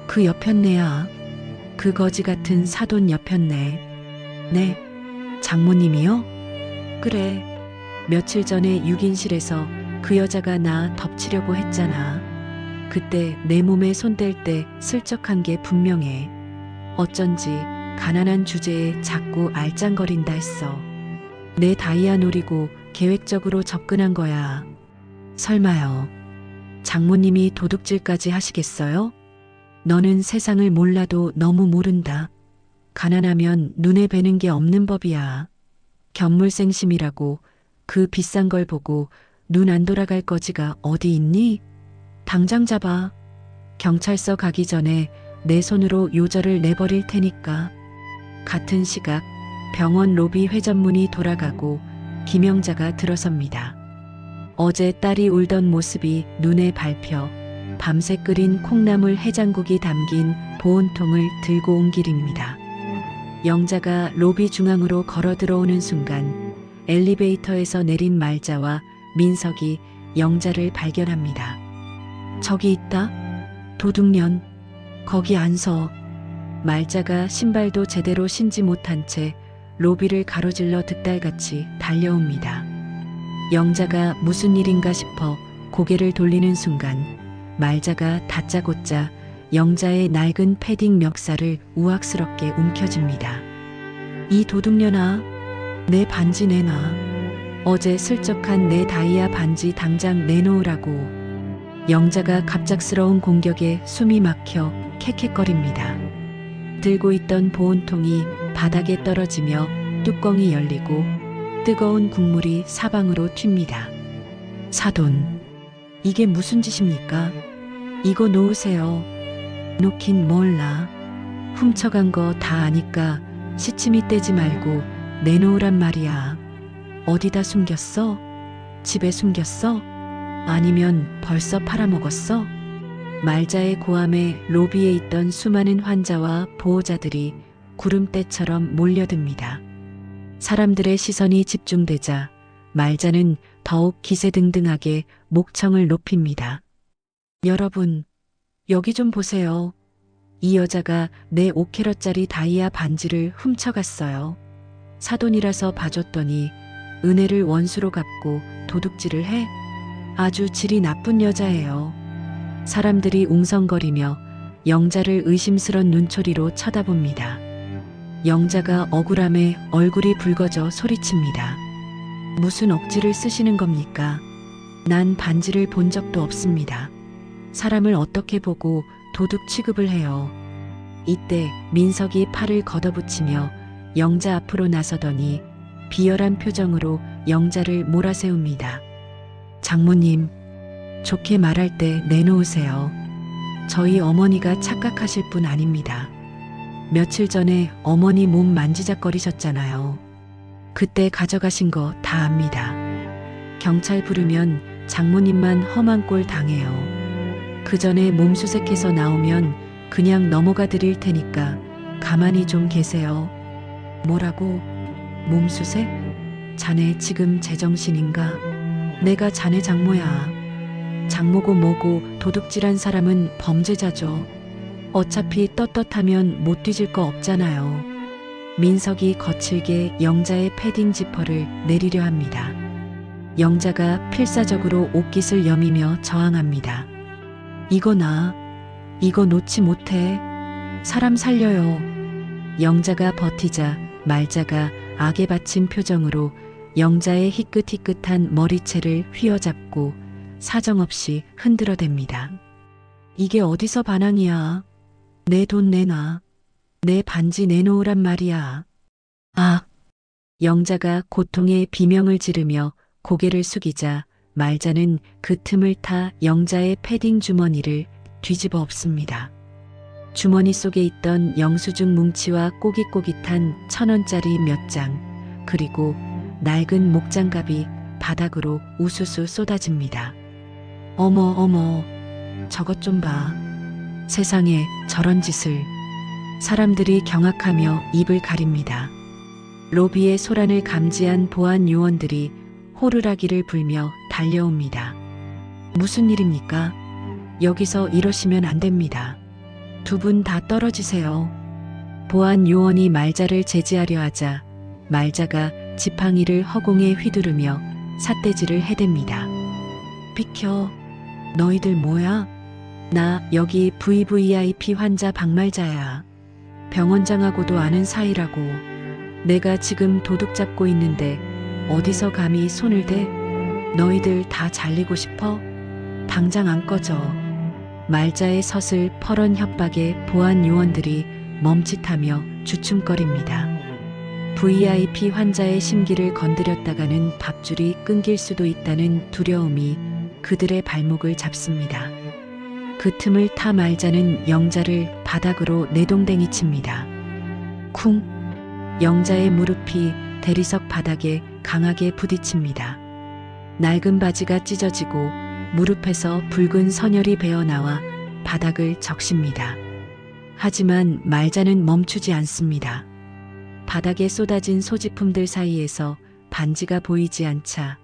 그 옆였네야. 그 거지 같은 사돈 옆였네. 네, 장모님이요? 그래. 며칠 전에 6인실에서 그 여자가 나 덮치려고 했잖아. 그때 내 몸에 손댈 때 슬쩍한 게 분명해. 어쩐지 가난한 주제에 자꾸 알짱거린다 했어. 내 다이아 노리고 계획적으로 접근한 거야. 설마요. 장모님이 도둑질까지 하시겠어요? 너는 세상을 몰라도 너무 모른다. 가난하면 눈에 뵈는 게 없는 법이야. 견물생심이라고 그 비싼 걸 보고 눈 안 돌아갈 거지가 어디 있니? 당장 잡아. 경찰서 가기 전에 내 손으로 요절을 내버릴 테니까. 같은 시각 병원 로비 회전문이 돌아가고 김영자가 들어섭니다. 어제 딸이 울던 모습이 눈에 밟혀 밤새 끓인 콩나물 해장국이 담긴 보온통을 들고 온 길입니다. 영자가 로비 중앙으로 걸어 들어오는 순간 엘리베이터에서 내린 말자와 민석이 영자를 발견합니다. 저기 있다. 도둑년. 거기 안 서. 말자가 신발도 제대로 신지 못한 채 로비를 가로질러 득달같이 달려옵니다. 영자가 무슨 일인가 싶어 고개를 돌리는 순간 말자가 다짜고짜 영자의 낡은 패딩 멱살을 우악스럽게 움켜쥡니다. 이 도둑년아, 내 반지 내놔. 어제 슬쩍한 내 다이아 반지 당장 내놓으라고. 영자가 갑작스러운 공격에 숨이 막혀 캑캑거립니다. 들고 있던 보온통이 바닥에 떨어지며 뚜껑이 열리고 뜨거운 국물이 사방으로 튑니다. 사돈, 이게 무슨 짓입니까? 이거 놓으세요. 놓긴 몰라. 훔쳐간 거 다 아니까 시치미 떼지 말고 내놓으란 말이야. 어디다 숨겼어? 집에 숨겼어? 아니면 벌써 팔아먹었어? 말자의 고함에 로비에 있던 수많은 환자와 보호자들이 구름대처럼 몰려듭니다. 사람들의 시선이 집중되자 말자는 더욱 기세등등하게 목청을 높입니다. 여러분, 여기 좀 보세요. 이 여자가 내 5캐럿짜리 다이아 반지를 훔쳐갔어요. 사돈이라서 봐줬더니 은혜를 원수로 갚고 도둑질을 해? 아주 질이 나쁜 여자예요. 사람들이 웅성거리며 영자를 의심스런 눈초리로 쳐다봅니다. 영자가 억울함에 얼굴이 붉어져 소리칩니다. 무슨 억지를 쓰시는 겁니까? 난 반지를 본 적도 없습니다. 사람을 어떻게 보고 도둑 취급을 해요. 이때 민석이 팔을 걷어붙이며 영자 앞으로 나서더니 비열한 표정으로 영자를 몰아세웁니다. 장모님, 좋게 말할 때 내놓으세요. 저희 어머니가 착각하실 분 아닙니다. 며칠 전에 어머니 몸 만지작거리셨잖아요. 그때 가져가신 거 다 압니다. 경찰 부르면 장모님만 험한 꼴 당해요. 그 전에 몸수색해서 나오면 그냥 넘어가 드릴 테니까 가만히 좀 계세요. 뭐라고? 몸수색? 자네 지금 제정신인가? 내가 자네 장모야. 장모고 뭐고 도둑질한 사람은 범죄자죠. 어차피 떳떳하면 못 뒤질 거 없잖아요. 민석이 거칠게 영자의 패딩 지퍼를 내리려 합니다. 영자가 필사적으로 옷깃을 여미며 저항합니다. 이거 이거 놓지 못해. 사람 살려요. 영자가 버티자 말자가 악에 받친 표정으로 영자의 희끗희끗한 머리채를 휘어잡고 사정없이 흔들어댑니다. 이게 어디서 반항이야. 내 돈 내놔. 내 반지 내놓으란 말이야. 아! 영자가 고통의 비명을 지르며 고개를 숙이자 말자는 그 틈을 타 영자의 패딩 주머니를 뒤집어 엎습니다. 주머니 속에 있던 영수증 뭉치와 꼬깃꼬깃한 1,000원짜리 몇 장, 그리고 낡은 목장갑이 바닥으로 우수수 쏟아집니다. 어머, 저것 좀 봐. 세상에 저런 짓을. 사람들이 경악하며 입을 가립니다. 로비의 소란을 감지한 보안 요원들이 호루라기를 불며 달려옵니다. 무슨 일입니까? 여기서 이러시면 안 됩니다. 두 분 다 떨어지세요. 보안 요원이 말자를 제지하려 하자 말자가 지팡이를 허공에 휘두르며 삿대질을 해댑니다. 비켜. 너희들 뭐야? 나 여기 VVIP 환자 박말자야. 병원장하고도 아는 사이라고. 내가 지금 도둑 잡고 있는데 어디서 감히 손을 대? 너희들 다 잘리고 싶어? 당장 안 꺼져. 말자의 서슬퍼런 협박에 보안 요원들이 멈칫하며 주춤거립니다. VIP 환자의 심기를 건드렸다가는 밥줄이 끊길 수도 있다는 두려움이 그들의 발목을 잡습니다. 그 틈을 타 말자는 영자를 바닥으로 내동댕이 칩니다. 쿵! 영자의 무릎이 대리석 바닥에 강하게 부딪힙니다. 낡은 바지가 찢어지고 무릎에서 붉은 선혈이 배어나와 바닥을 적십니다. 하지만 말자는 멈추지 않습니다. 바닥에 쏟아진 소지품들 사이에서 반지가 보이지 않자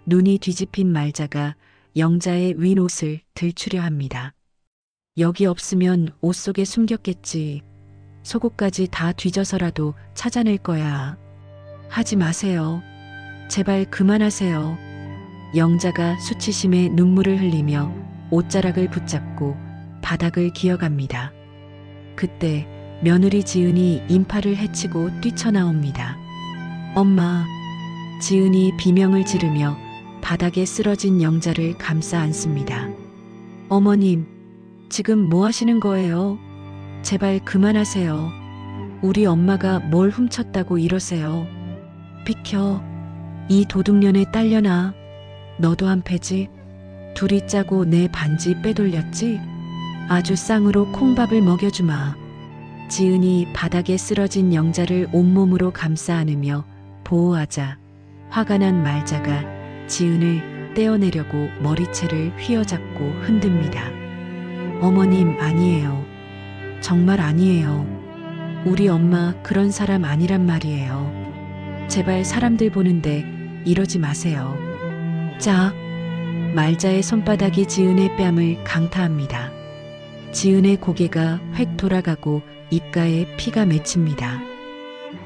눈이 뒤집힌 말자가 영자의 윈 옷을 들추려 합니다. 여기 없으면 옷 속에 숨겼겠지. 속옷까지 다 뒤져서라도 찾아낼 거야. 하지 마세요. 제발 그만하세요. 영자가 수치심에 눈물을 흘리며 옷자락을 붙잡고 바닥을 기어갑니다. 그때 며느리 지은이 인파를 해치고 뛰쳐나옵니다. 엄마! 지은이 비명을 지르며 바닥에 쓰러진 영자를 감싸 안습니다. 어머님, 지금 뭐 하시는 거예요? 제발 그만하세요. 우리 엄마가 뭘 훔쳤다고 이러세요. 비켜. 이 도둑년에 딸려나. 너도 한 패지? 둘이 짜고 내 반지 빼돌렸지? 아주 쌍으로 콩밥을 먹여주마. 지은이 바닥에 쓰러진 영자를 온몸으로 감싸 안으며 보호하자 화가 난 말자가 지은을 떼어내려고 머리채를 휘어잡고 흔듭니다. 어머님, 아니에요. 정말 아니에요. 우리 엄마 그런 사람 아니란 말이에요. 제발 사람들 보는데 이러지 마세요. 자, 말자의 손바닥이 지은의 뺨을 강타합니다. 지은의 고개가 획 돌아가고 입가에 피가 맺힙니다.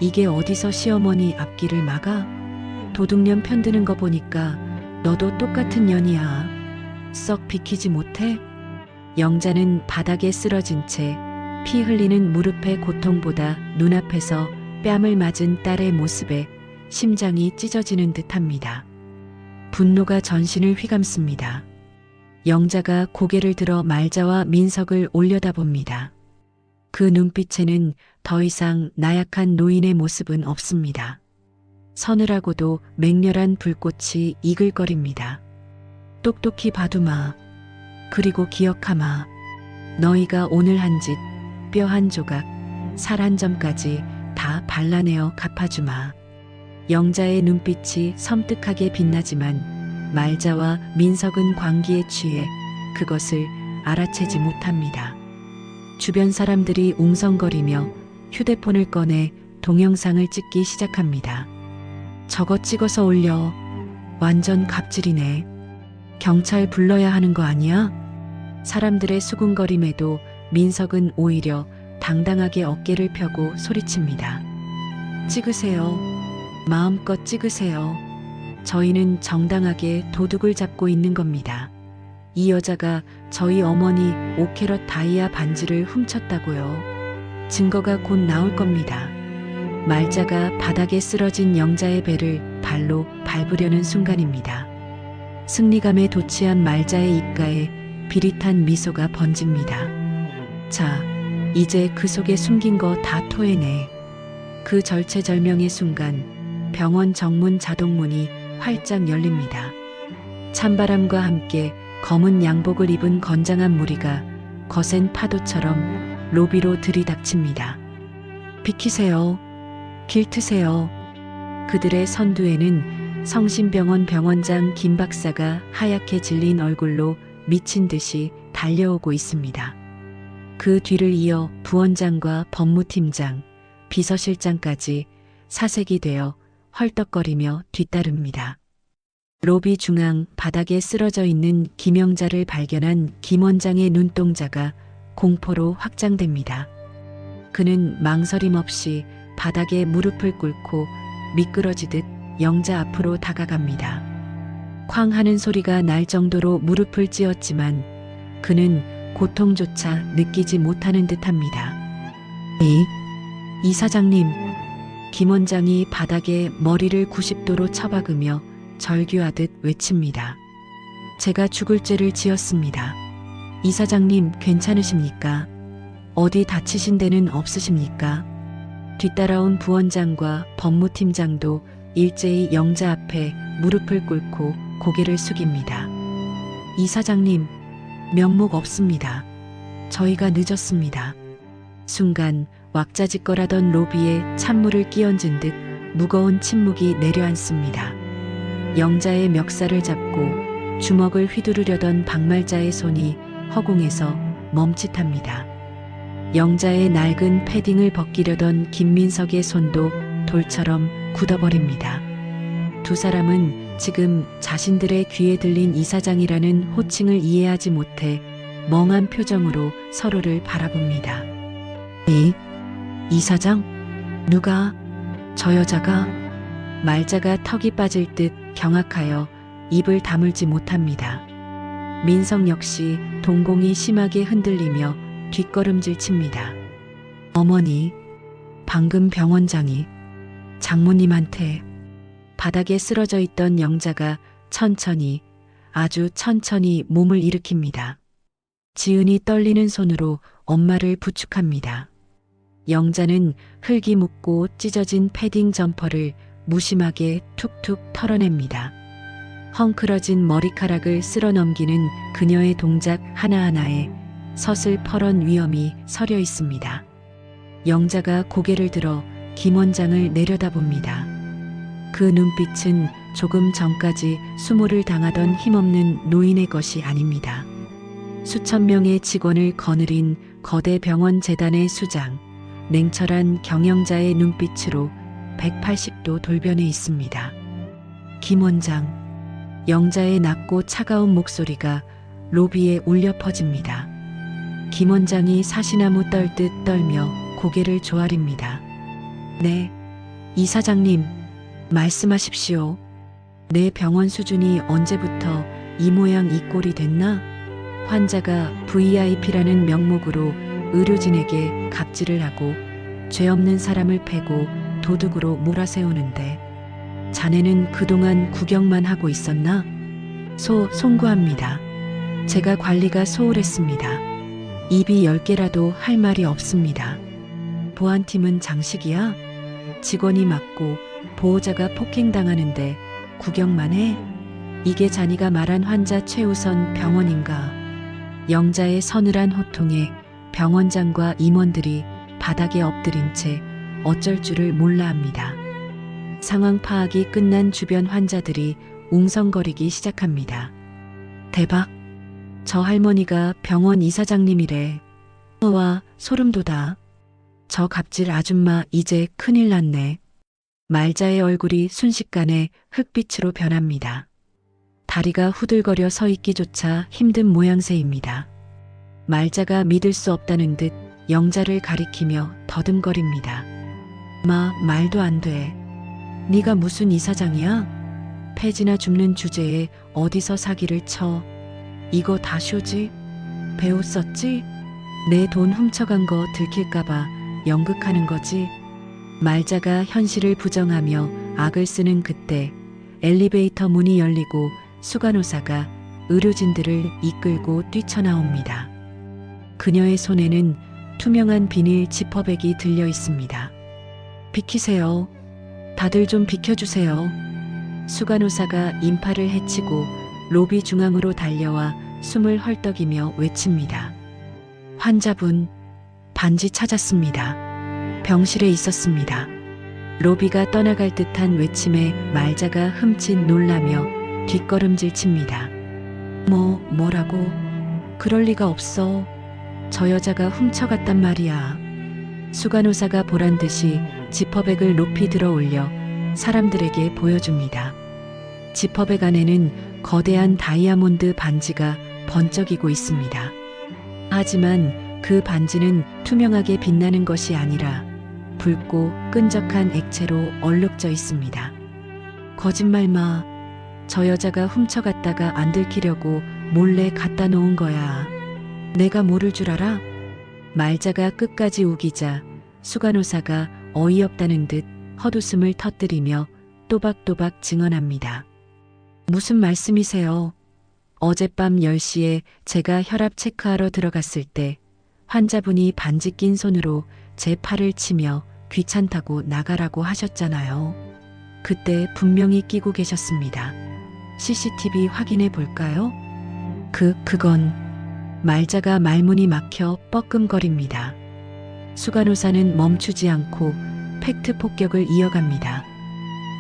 이게 어디서 시어머니 앞길을 막아? 도둑년 편드는 거 보니까 너도 똑같은 년이야. 썩 비키지 못해? 영자는 바닥에 쓰러진 채 피 흘리는 무릎의 고통보다 눈앞에서 뺨을 맞은 딸의 모습에 심장이 찢어지는 듯합니다. 분노가 전신을 휘감습니다. 영자가 고개를 들어 말자와 민석을 올려다봅니다. 그 눈빛에는 더 이상 나약한 노인의 모습은 없습니다. 서늘하고도 맹렬한 불꽃이 이글거립니다. 똑똑히 봐두마. 그리고 기억하마. 너희가 오늘 한 짓, 뼈 한 조각, 살 한 점까지 다 발라내어 갚아주마. 영자의 눈빛이 섬뜩하게 빛나지만 말자와 민석은 광기에 취해 그것을 알아채지 못합니다. 주변 사람들이 웅성거리며 휴대폰을 꺼내 동영상을 찍기 시작합니다. 저거 찍어서 올려. 완전 갑질이네. 경찰 불러야 하는 거 아니야? 사람들의 수군거림에도 민석은 오히려 당당하게 어깨를 펴고 소리칩니다. 찍으세요. 마음껏 찍으세요. 저희는 정당하게 도둑을 잡고 있는 겁니다. 이 여자가 저희 어머니 5캐럿 다이아 반지를 훔쳤다고요. 증거가 곧 나올 겁니다. 말자가 바닥에 쓰러진 영자의 배를 발로 밟으려는 순간입니다. 승리감에 도취한 말자의 입가에 비릿한 미소가 번집니다. 자, 이제 그 속에 숨긴 거 다 토해내. 그 절체절명의 순간 병원 정문 자동문이 활짝 열립니다. 찬바람과 함께 검은 양복을 입은 건장한 무리가 거센 파도처럼 로비로 들이닥칩니다. 비키세요. 길 트세요. 그들의 선두에는 성심병원 병원장 김 박사가 하얗게 질린 얼굴로 미친 듯이 달려오고 있습니다. 그 뒤를 이어 부원장과 법무팀장, 비서실장까지 사색이 되어 헐떡거리며 뒤따릅니다. 로비 중앙 바닥에 쓰러져 있는 김영자를 발견한 김 원장의 눈동자가 공포로 확장됩니다. 그는 망설임 없이 바닥에 무릎을 꿇고 미끄러지듯 영자 앞으로 다가갑니다. 쾅 하는 소리가 날 정도로 무릎을 찧었지만 그는 고통조차 느끼지 못하는 듯합니다. 이 사장님, 김 원장이 바닥에 머리를 90도로 처박으며 절규하듯 외칩니다. 제가 죽을 죄를 지었습니다. 이 사장님 괜찮으십니까? 어디 다치신 데는 없으십니까? 뒤따라온 부원장과 법무팀장도 일제히 영자 앞에 무릎을 꿇고 고개를 숙입니다. 이 사장님, 면목 없습니다. 저희가 늦었습니다. 순간 왁자지껄하던 로비에 찬물을 끼얹은 듯 무거운 침묵이 내려앉습니다. 영자의 멱살을 잡고 주먹을 휘두르려던 박말자의 손이 허공에서 멈칫합니다. 영자의 낡은 패딩을 벗기려던 김민석의 손도 돌처럼 굳어버립니다. 두 사람은 지금 자신들의 귀에 들린 이사장이라는 호칭을 이해하지 못해 멍한 표정으로 서로를 바라봅니다. 이사장? 누가? 저 여자가? 말자가 턱이 빠질 듯 경악하여 입을 다물지 못합니다. 민석 역시 동공이 심하게 흔들리며 뒷걸음질 칩니다. 어머니, 방금 병원장이 장모님한테. 바닥에 쓰러져 있던 영자가 천천히, 아주 천천히 몸을 일으킵니다. 지은이 떨리는 손으로 엄마를 부축합니다. 영자는 흙이 묻고 찢어진 패딩 점퍼를 무심하게 툭툭 털어냅니다. 헝클어진 머리카락을 쓸어 넘기는 그녀의 동작 하나하나에 서슬퍼런 위험이 서려 있습니다. 영자가 고개를 들어 김 원장을 내려다봅니다. 그 눈빛은 조금 전까지 수모를 당하던 힘없는 노인의 것이 아닙니다. 수천 명의 직원을 거느린 거대 병원 재단의 수장, 냉철한 경영자의 눈빛으로 180도 돌변해 있습니다. 김 원장, 영자의 낮고 차가운 목소리가 로비에 울려 퍼집니다. 김 원장이 사시나무 떨듯 떨며 고개를 조아립니다. 네, 이 사장님, 말씀하십시오. 내 병원 수준이 언제부터 이 모양 이 꼴이 됐나? 환자가 VIP라는 명목으로 의료진에게 갑질을 하고 죄 없는 사람을 패고 도둑으로 몰아세우는데 자네는 그동안 구경만 하고 있었나? 송구합니다. 제가 관리가 소홀했습니다. 입이 10개라도 할 말이 없습니다. 보안팀은 장식이야? 직원이 맞고 보호자가 폭행당하는데 구경만 해? 이게 자니가 말한 환자 최우선 병원인가? 영자의 서늘한 호통에 병원장과 임원들이 바닥에 엎드린 채 어쩔 줄을 몰라 합니다. 상황 파악이 끝난 주변 환자들이 웅성거리기 시작합니다. 대박! 저 할머니가 병원 이사장님이래. 와, 소름 돋아. 저 갑질 아줌마 이제 큰일 났네. 말자의 얼굴이 순식간에 흙빛으로 변합니다. 다리가 후들거려 서 있기조차 힘든 모양새입니다. 말자가 믿을 수 없다는 듯 영자를 가리키며 더듬거립니다. 말도 안 돼. 네가 무슨 이사장이야? 폐지나 줍는 주제에 어디서 사기를 쳐. 이거 다 쇼지? 배우 썼지? 내 돈 훔쳐간 거 들킬까봐 연극하는 거지? 말자가 현실을 부정하며 악을 쓰는 그때 엘리베이터 문이 열리고 수간호사가 의료진들을 이끌고 뛰쳐나옵니다. 그녀의 손에는 투명한 비닐 지퍼백이 들려 있습니다. 비키세요. 다들 좀 비켜주세요. 수간호사가 인파를 해치고 로비 중앙으로 달려와 숨을 헐떡이며 외칩니다. 환자분, 반지 찾았습니다. 병실에 있었습니다. 로비가 떠나갈 듯한 외침에 말자가 흠칫 놀라며 뒷걸음질 칩니다. 뭐라고? 그럴 리가 없어. 저 여자가 훔쳐갔단 말이야. 수간호사가 보란 듯이 지퍼백을 높이 들어 올려 사람들에게 보여줍니다. 지퍼백 안에는 거대한 다이아몬드 반지가 번쩍이고 있습니다. 하지만 그 반지는 투명하게 빛나는 것이 아니라 붉고 끈적한 액체로 얼룩져 있습니다. 거짓말 마. 저 여자가 훔쳐갔다가 안 들키려고 몰래 갖다 놓은 거야. 내가 모를 줄 알아? 말자가 끝까지 우기자 수간호사가 어이없다는 듯 헛웃음을 터뜨리며 또박또박 증언합니다. 무슨 말씀이세요? 어젯밤 10시에 제가 혈압 체크하러 들어갔을 때 환자분이 반지 낀 손으로 제 팔을 치며 귀찮다고 나가라고 하셨잖아요. 그때 분명히 끼고 계셨습니다. CCTV 확인해 볼까요? 그건 말자가 말문이 막혀 뻐끔거립니다. 수간호사는 멈추지 않고 팩트 폭격을 이어갑니다.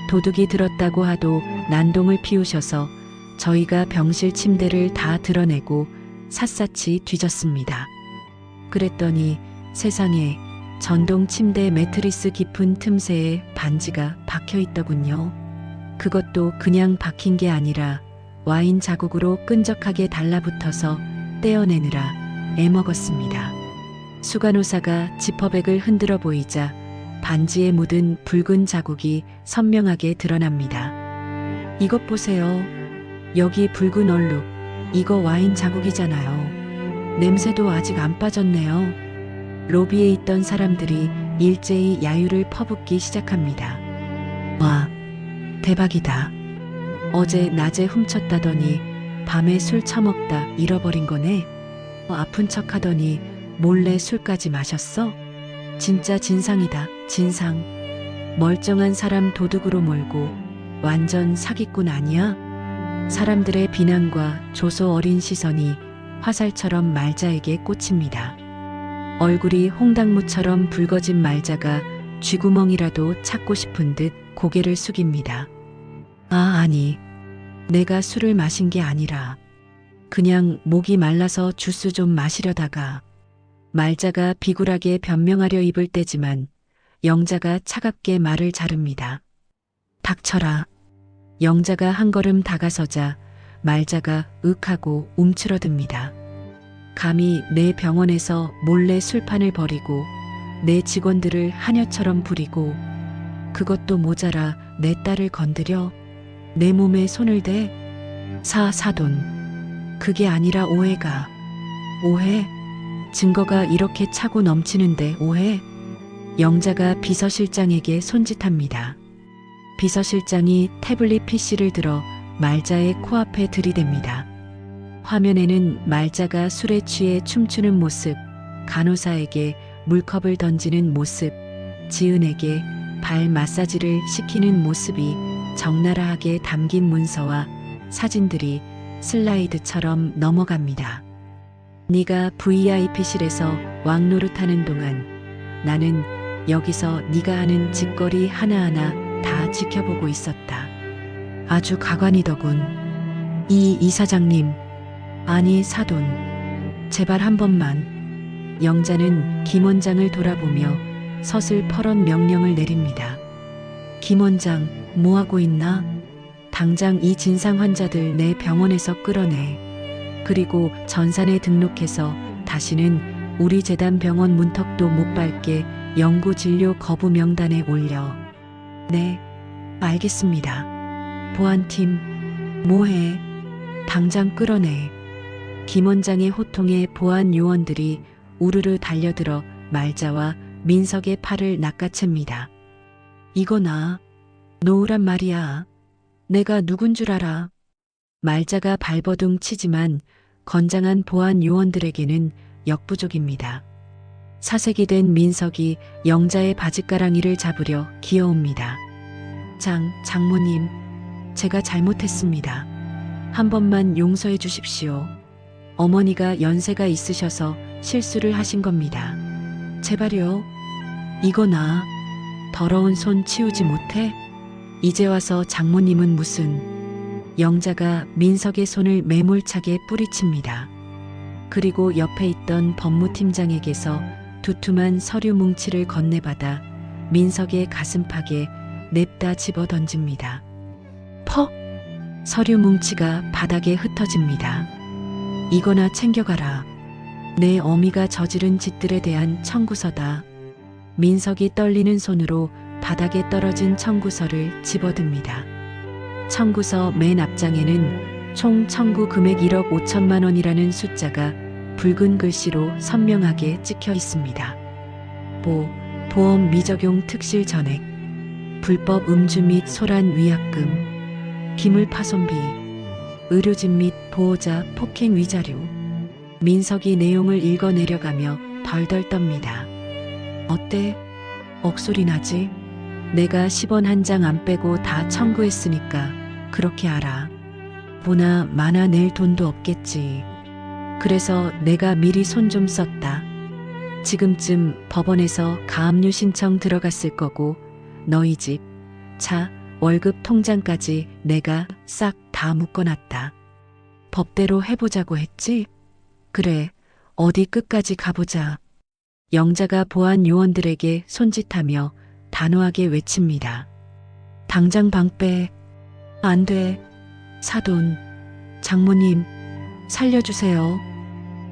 도둑이 들었다고 하도 난동을 피우셔서 저희가 병실 침대를 다 드러내고 샅샅이 뒤졌습니다. 그랬더니 세상에 전동 침대 매트리스 깊은 틈새에 반지가 박혀 있더군요. 그것도 그냥 박힌 게 아니라 와인 자국으로 끈적하게 달라붙어서 떼어내느라 애먹었습니다. 수간호사가 지퍼백을 흔들어 보이자 반지에 묻은 붉은 자국이 선명하게 드러납니다. 이것 보세요. 여기 붉은 얼룩. 이거 와인 자국이잖아요. 냄새도 아직 안 빠졌네요. 로비에 있던 사람들이 일제히 야유를 퍼붓기 시작합니다. 와, 대박이다. 어제 낮에 훔쳤다더니 밤에 술 처먹다 잃어버린 거네. 아픈 척 하더니 몰래 술까지 마셨어? 진짜 진상이다, 진상. 멀쩡한 사람 도둑으로 몰고 완전 사기꾼 아니야? 사람들의 비난과 조소 어린 시선이 화살처럼 말자에게 꽂힙니다. 얼굴이 홍당무처럼 붉어진 말자가 쥐구멍이라도 찾고 싶은 듯 고개를 숙입니다. 아니, 내가 술을 마신 게 아니라 그냥 목이 말라서 주스 좀 마시려다가. 말자가 비굴하게 변명하려 입을 떼지만 영자가 차갑게 말을 자릅니다. 닥쳐라. 영자가 한 걸음 다가서자 말자가 윽하고 움츠러듭니다. 감히 내 병원에서 몰래 술판을 벌이고 내 직원들을 하녀처럼 부리고 그것도 모자라 내 딸을 건드려 내 몸에 손을 대? 사돈. 그게 아니라 오해가. 오해? 증거가 이렇게 차고 넘치는데 오해? 영자가 비서실장에게 손짓합니다. 비서실장이 태블릿 PC를 들어 말자의 코앞에 들이댑니다. 화면에는 말자가 술에 취해 춤추는 모습, 간호사에게 물컵을 던지는 모습, 지은에게 발 마사지를 시키는 모습이 적나라하게 담긴 문서와 사진들이 슬라이드처럼 넘어갑니다. 네가 VIP실에서 왕노릇하는 동안 나는 여기서 네가 하는 짓거리 하나하나 다 지켜보고 있었다. 아주 가관이더군. 이 이사장님, 아니 사돈, 제발 한 번만. 영자는 김 원장을 돌아보며 서슬퍼런 명령을 내립니다. 김 원장, 뭐하고 있나? 당장 이 진상 환자들 내 병원에서 끌어내. 그리고 전산에 등록해서 다시는 우리 재단 병원 문턱도 못 밟게 연구 진료 거부 명단에 올려. 네, 알겠습니다. 보안팀, 뭐해? 당장 끌어내. 김 원장의 호통에 보안 요원들이 우르르 달려들어 말자와 민석의 팔을 낚아챕니다. 이거나 놓으란 말이야. 내가 누군 줄 알아. 말자가 발버둥 치지만 건장한 보안 요원들에게는 역부족입니다. 사색이 된 민석이 영자의 바짓가랑이를 잡으려 기어옵니다. 장모님, 제가 잘못했습니다. 한 번만 용서해 주십시오. 어머니가 연세가 있으셔서 실수를 하신 겁니다. 제발요. 이거나 더러운 손 치우지 못해? 이제 와서 장모님은 무슨. 영자가 민석의 손을 매몰차게 뿌리칩니다. 그리고 옆에 있던 법무팀장에게서 두툼한 서류 뭉치를 건네받아 민석의 가슴팍에 냅다 집어 던집니다. 퍽! 서류 뭉치가 바닥에 흩어집니다. 이거나 챙겨가라. 내 어미가 저지른 짓들에 대한 청구서다. 민석이 떨리는 손으로 바닥에 떨어진 청구서를 집어듭니다. 청구서 맨 앞장에는 총 청구 금액 1억 5천만 원이라는 숫자가 붉은 글씨로 선명하게 찍혀 있습니다. 보험 미적용 특실 전액, 불법 음주 및 소란 위약금, 기물 파손비, 의료진 및 보호자 폭행 위자료. 민석이 내용을 읽어 내려가며 덜덜 떱니다. 어때? 억소리 나지? 내가 10원 한 장 안 빼고 다 청구했으니까 그렇게 알아. 보나 마나 낼 돈도 없겠지. 그래서 내가 미리 손 좀 썼다. 지금쯤 법원에서 가압류 신청 들어갔을 거고 너희 집, 차, 월급 통장까지 내가 싹 다 묶어놨다. 법대로 해보자고 했지? 그래, 어디 끝까지 가보자. 영자가 보안 요원들에게 손짓하며 단호하게 외칩니다. 당장 방 빼. 안 돼. 사돈, 장모님, 살려주세요.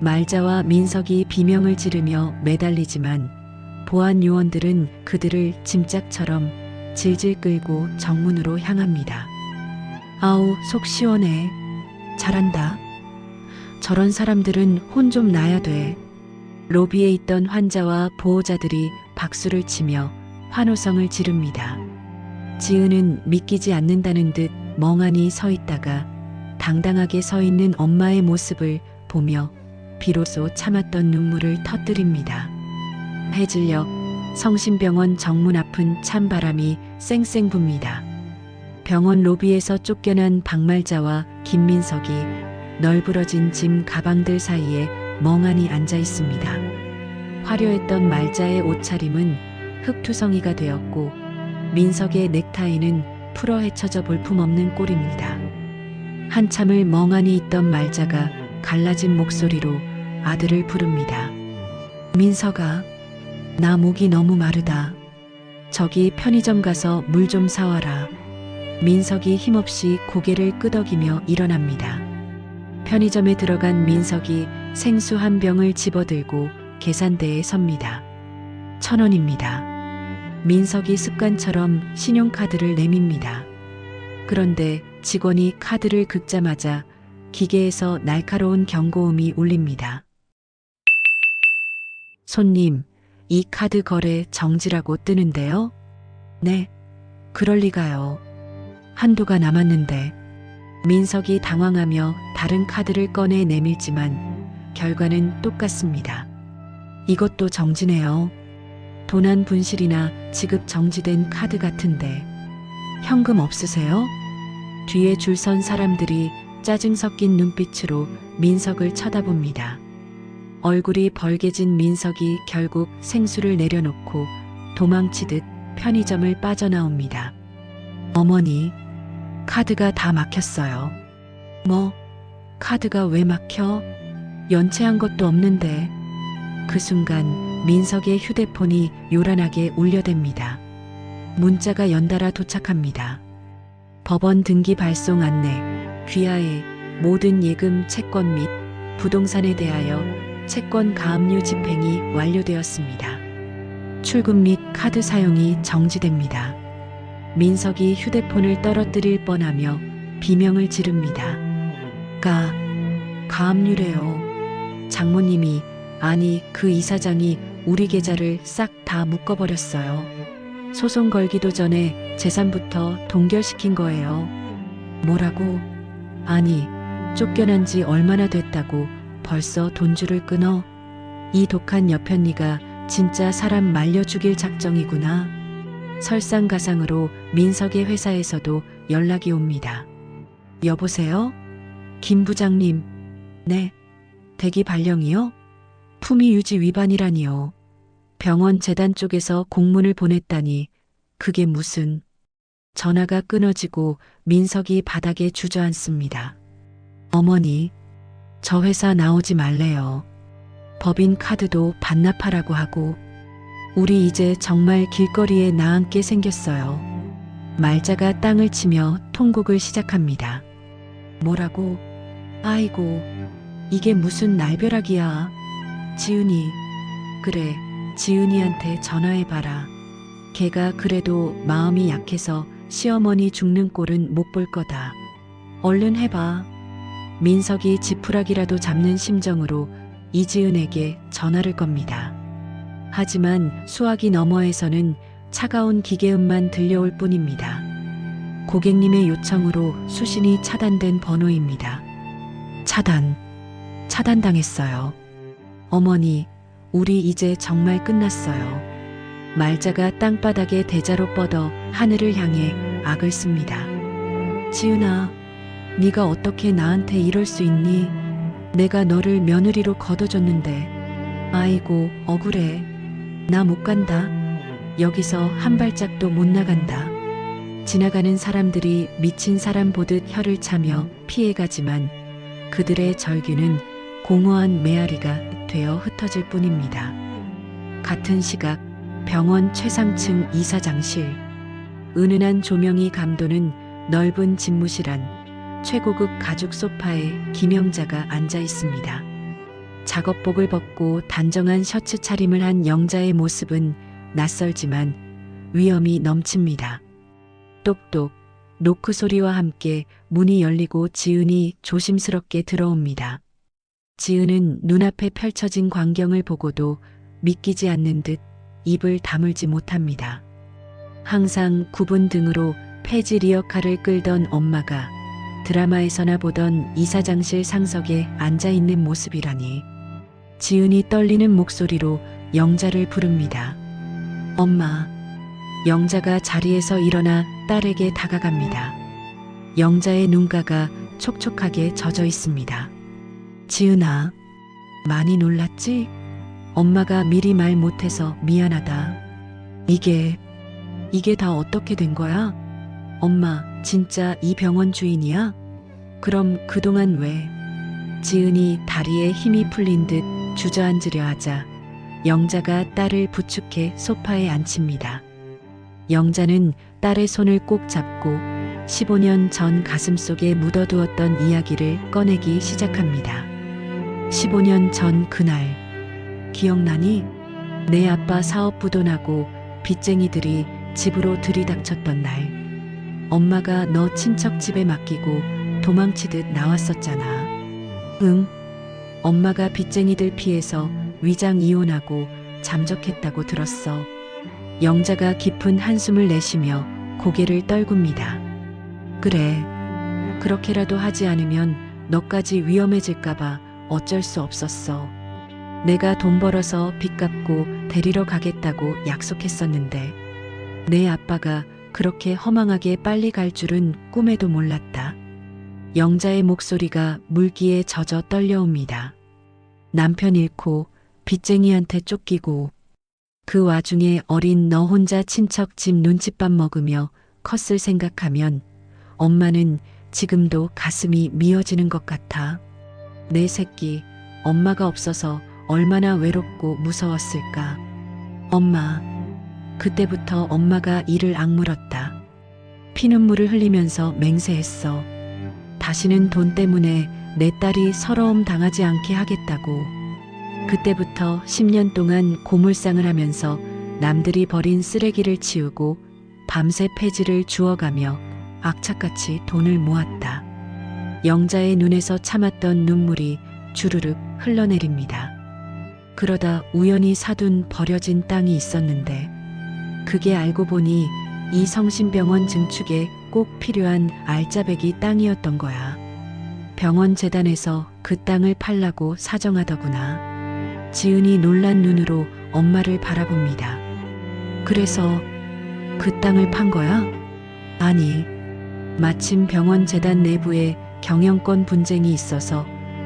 말자와 민석이 비명을 지르며 매달리지만 보안 요원들은 그들을 짐짝처럼 질질 끌고 정문으로 향합니다. 아우, 속 시원해. 잘한다. 저런 사람들은 혼 좀 나야 돼. 로비에 있던 환자와 보호자들이 박수를 치며 환호성을 지릅니다. 지은은 믿기지 않는다는 듯 멍하니 서 있다가 당당하게 서 있는 엄마의 모습을 보며 비로소 참았던 눈물을 터뜨립니다. 해질녘 성심병원 정문 앞은 찬바람이 쌩쌩 붑니다. 병원 로비에서 쫓겨난 박말자와 김민석이 널브러진 짐 가방들 사이에 멍하니 앉아 있습니다. 화려했던 말자의 옷차림은 흙투성이가 되었고 민석의 넥타이는 풀어 헤쳐져 볼품없는 꼴입니다. 한참을 멍하니 있던 말자가 갈라진 목소리로 아들을 부릅니다. 민석아, 나 목이 너무 마르다. 저기 편의점 가서 물 좀 사와라. 민석이 힘없이 고개를 끄덕이며 일어납니다. 편의점에 들어간 민석이 생수 한 병을 집어들고 계산대에 섭니다. 1,000원입니다. 민석이 습관처럼 신용카드를 내밉니다. 그런데 직원이 카드를 긁자마자 기계에서 날카로운 경고음이 울립니다. 손님, 이 카드 거래 정지라고 뜨는데요? 네, 그럴 리가요. 한도가 남았는데. 민석이 당황하며 다른 카드를 꺼내 내밀지만 결과는 똑같습니다. 이것도 정지네요. 도난 분실이나 지급 정지된 카드 같은데. 현금 없으세요? 뒤에 줄 선 사람들이 짜증 섞인 눈빛으로 민석을 쳐다봅니다. 얼굴이 벌개진 민석이 결국 생수를 내려놓고 도망치듯 편의점을 빠져나옵니다. 어머니, 카드가 다 막혔어요. 뭐, 카드가 왜 막혀? 연체한 것도 없는데. 그 순간 민석의 휴대폰이 요란하게 울려댑니다. 문자가 연달아 도착합니다. 법원 등기 발송 안내, 귀하의 모든 예금 채권 및 부동산에 대하여 채권 가압류 집행이 완료되었습니다. 출금 및 카드 사용이 정지됩니다. 민석이 휴대폰을 떨어뜨릴 뻔하며 비명을 지릅니다. 가압류래요. 장모님이, 아니 그 이사장이 우리 계좌를 싹 다 묶어버렸어요. 소송 걸기도 전에 재산부터 동결시킨 거예요. 뭐라고? 아니, 쫓겨난 지 얼마나 됐다고 벌써 돈줄을 끊어? 이 독한 여편니가 진짜 사람 말려 죽일 작정이구나. 설상가상으로 민석의 회사에서도 연락이 옵니다. 여보세요? 김 부장님. 네. 대기 발령이요? 품위 유지 위반이라니요. 병원 재단 쪽에서 공문을 보냈다니 그게 무슨. 전화가 끊어지고 민석이 바닥에 주저앉습니다. 어머니, 저 회사 나오지 말래요. 법인 카드도 반납하라고 하고. 우리 이제 정말 길거리에 나앉게 생겼어요. 말자가 땅을 치며 통곡을 시작합니다. 뭐라고? 아이고, 이게 무슨 날벼락이야. 지은이, 그래, 지은이한테 전화해봐라. 걔가 그래도 마음이 약해서 시어머니 죽는 꼴은 못 볼 거다. 얼른 해봐. 민석이 지푸라기라도 잡는 심정으로 이지은에게 전화를 겁니다. 하지만 수화기 너머에서는 차가운 기계음만 들려올 뿐입니다. 고객님의 요청으로 수신이 차단된 번호입니다. 차단당했어요. 어머니, 우리 이제 정말 끝났어요. 말자가 땅바닥에 대자로 뻗어 하늘을 향해 악을 씁니다. 지은아, 네가 어떻게 나한테 이럴 수 있니? 내가 너를 며느리로 거둬줬는데. 아이고, 억울해. 나 못 간다. 여기서 한 발짝도 못 나간다. 지나가는 사람들이 미친 사람 보듯 혀를 차며 피해가지만 그들의 절규는 공허한 메아리가 되어 흩어질 뿐입니다. 같은 시각 병원 최상층 이사장실. 은은한 조명이 감도는 넓은 집무실 안 최고급 가죽 소파에 김영자가 앉아 있습니다. 작업복을 벗고 단정한 셔츠 차림을 한 영자의 모습은 낯설지만 위엄이 넘칩니다. 똑똑 노크 소리와 함께 문이 열리고 지은이 조심스럽게 들어옵니다. 지은은 눈앞에 펼쳐진 광경을 보고도 믿기지 않는 듯 입을 다물지 못합니다. 항상 굽은 등으로 폐지 리어카를 끌던 엄마가 드라마에서나 보던 이사장실 상석에 앉아있는 모습이라니. 지은이 떨리는 목소리로 영자를 부릅니다. 엄마. 영자가 자리에서 일어나 딸에게 다가갑니다. 영자의 눈가가 촉촉하게 젖어 있습니다. 지은아, 많이 놀랐지? 엄마가 미리 말 못해서 미안하다. 이게 다 어떻게 된 거야? 엄마, 진짜 이 병원 주인이야? 그럼 그동안 왜? 지은이 다리에 힘이 풀린 듯 주저앉으려 하자 영자가 딸을 부축해 소파에 앉힙니다. 영자는 딸의 손을 꼭 잡고 15년 전 가슴속에 묻어두었던 이야기를 꺼내기 시작합니다. 15년 전 그날, 기억나니? 내 아빠 사업 부도나고 빚쟁이들이 집으로 들이닥쳤던 날. 엄마가 너 친척 집에 맡기고 도망치듯 나왔었잖아. 응. 엄마가 빚쟁이들 피해서 위장 이혼하고 잠적했다고 들었어. 영자가 깊은 한숨을 내쉬며 고개를 떨굽니다. 그래. 그렇게라도 하지 않으면 너까지 위험해질까봐 어쩔 수 없었어. 내가 돈 벌어서 빚 갚고 데리러 가겠다고 약속했었는데 내 아빠가 그렇게 허망하게 빨리 갈 줄은 꿈에도 몰랐다. 영자의 목소리가 물기에 젖어 떨려옵니다. 남편 잃고 빚쟁이한테 쫓기고 그 와중에 어린 너 혼자 친척 집 눈칫밥 먹으며 컸을 생각하면 엄마는 지금도 가슴이 미어지는 것 같아. 내 새끼, 엄마가 없어서 얼마나 외롭고 무서웠을까. 엄마. 그때부터 엄마가 이를 악물었다. 피눈물을 흘리면서 맹세했어. 다시는 돈 때문에 내 딸이 서러움 당하지 않게 하겠다고. 그때부터 10년 동안 고물상을 하면서 남들이 버린 쓰레기를 치우고 밤새 폐지를 주워가며 악착같이 돈을 모았다. 영자의 눈에서 참았던 눈물이 주르륵 흘러내립니다. 그러다 우연히 사둔 버려진 땅이 있었는데 그게 알고 보니 이 성심병원 증축에 꼭 필요한 알짜배기 땅이었던 거야. 병원 재단에서 그 땅을 팔라고 사정하더구나. 지은이 놀란 눈으로 엄마를 바라봅니다. 그래서 그 땅을 판 거야? 아니, 마침 병원 재단 내부에 경영권 분쟁이 있어서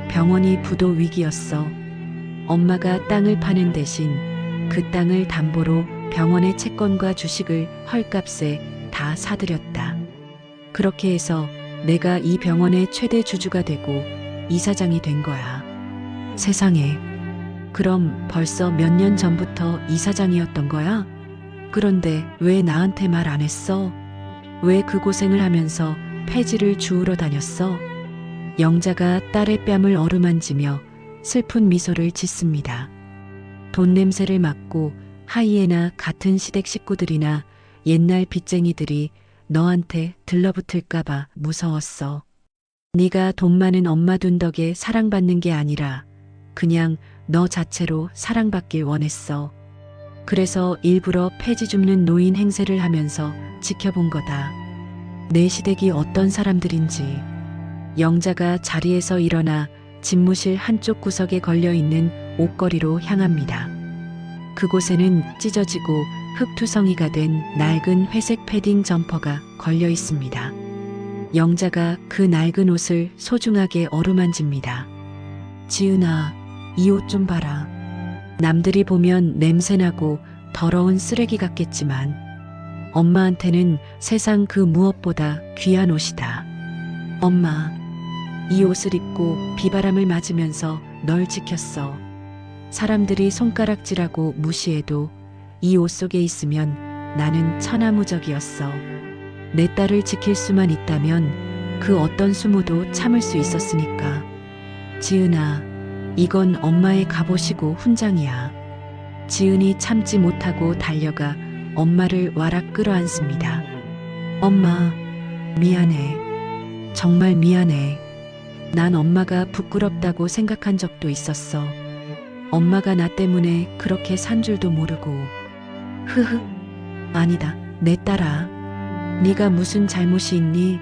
병원이 부도 위기였어. 엄마가 땅을 파는 대신 그 땅을 담보로 병원의 채권과 주식을 헐값에 다 사들였다. 그렇게 해서 내가 이 병원의 최대 주주가 되고 이사장이 된 거야. 세상에. 그럼 벌써 몇 년 전부터 이사장이었던 거야? 그런데 왜 나한테 말 안 했어? 왜 그 고생을 하면서 폐지를 주우러 다녔어? 영자가 딸의 뺨을 어루만지며 슬픈 미소를 짓습니다. 돈 냄새를 맡고 하이에나 같은 시댁 식구들이나 옛날 빚쟁이들이 너한테 들러붙을까봐 무서웠어. 네가 돈 많은 엄마 둔 덕에 사랑받는 게 아니라 그냥 너 자체로 사랑받길 원했어. 그래서 일부러 폐지 줍는 노인 행세를 하면서 지켜본 거다. 내 시댁이 어떤 사람들인지. 영자가 자리에서 일어나 집무실 한쪽 구석에 걸려있는 옷걸이로 향합니다. 그곳에는 찢어지고 흙투성이가 된 낡은 회색 패딩 점퍼가 걸려 있습니다. 영자가 그 낡은 옷을 소중하게 어루만집니다. 지은아, 이 옷 좀 봐라. 남들이 보면 냄새나고 더러운 쓰레기 같겠지만 엄마한테는 세상 그 무엇보다 귀한 옷이다. 엄마, 이 옷을 입고 비바람을 맞으면서 널 지켰어. 사람들이 손가락질하고 무시해도 이 옷 속에 있으면 나는 천하무적이었어. 내 딸을 지킬 수만 있다면 그 어떤 수모도 참을 수 있었으니까. 지은아, 이건 엄마의 갑옷이고 훈장이야. 지은이 참지 못하고 달려가 엄마를 와락 끌어안습니다. 엄마, 미안해. 정말 미안해. 난 엄마가 부끄럽다고 생각한 적도 있었어. 엄마가 나 때문에 그렇게 산 줄도 모르고. 흐흐. 아니다. 내 딸아. 네가 무슨 잘못이 있니?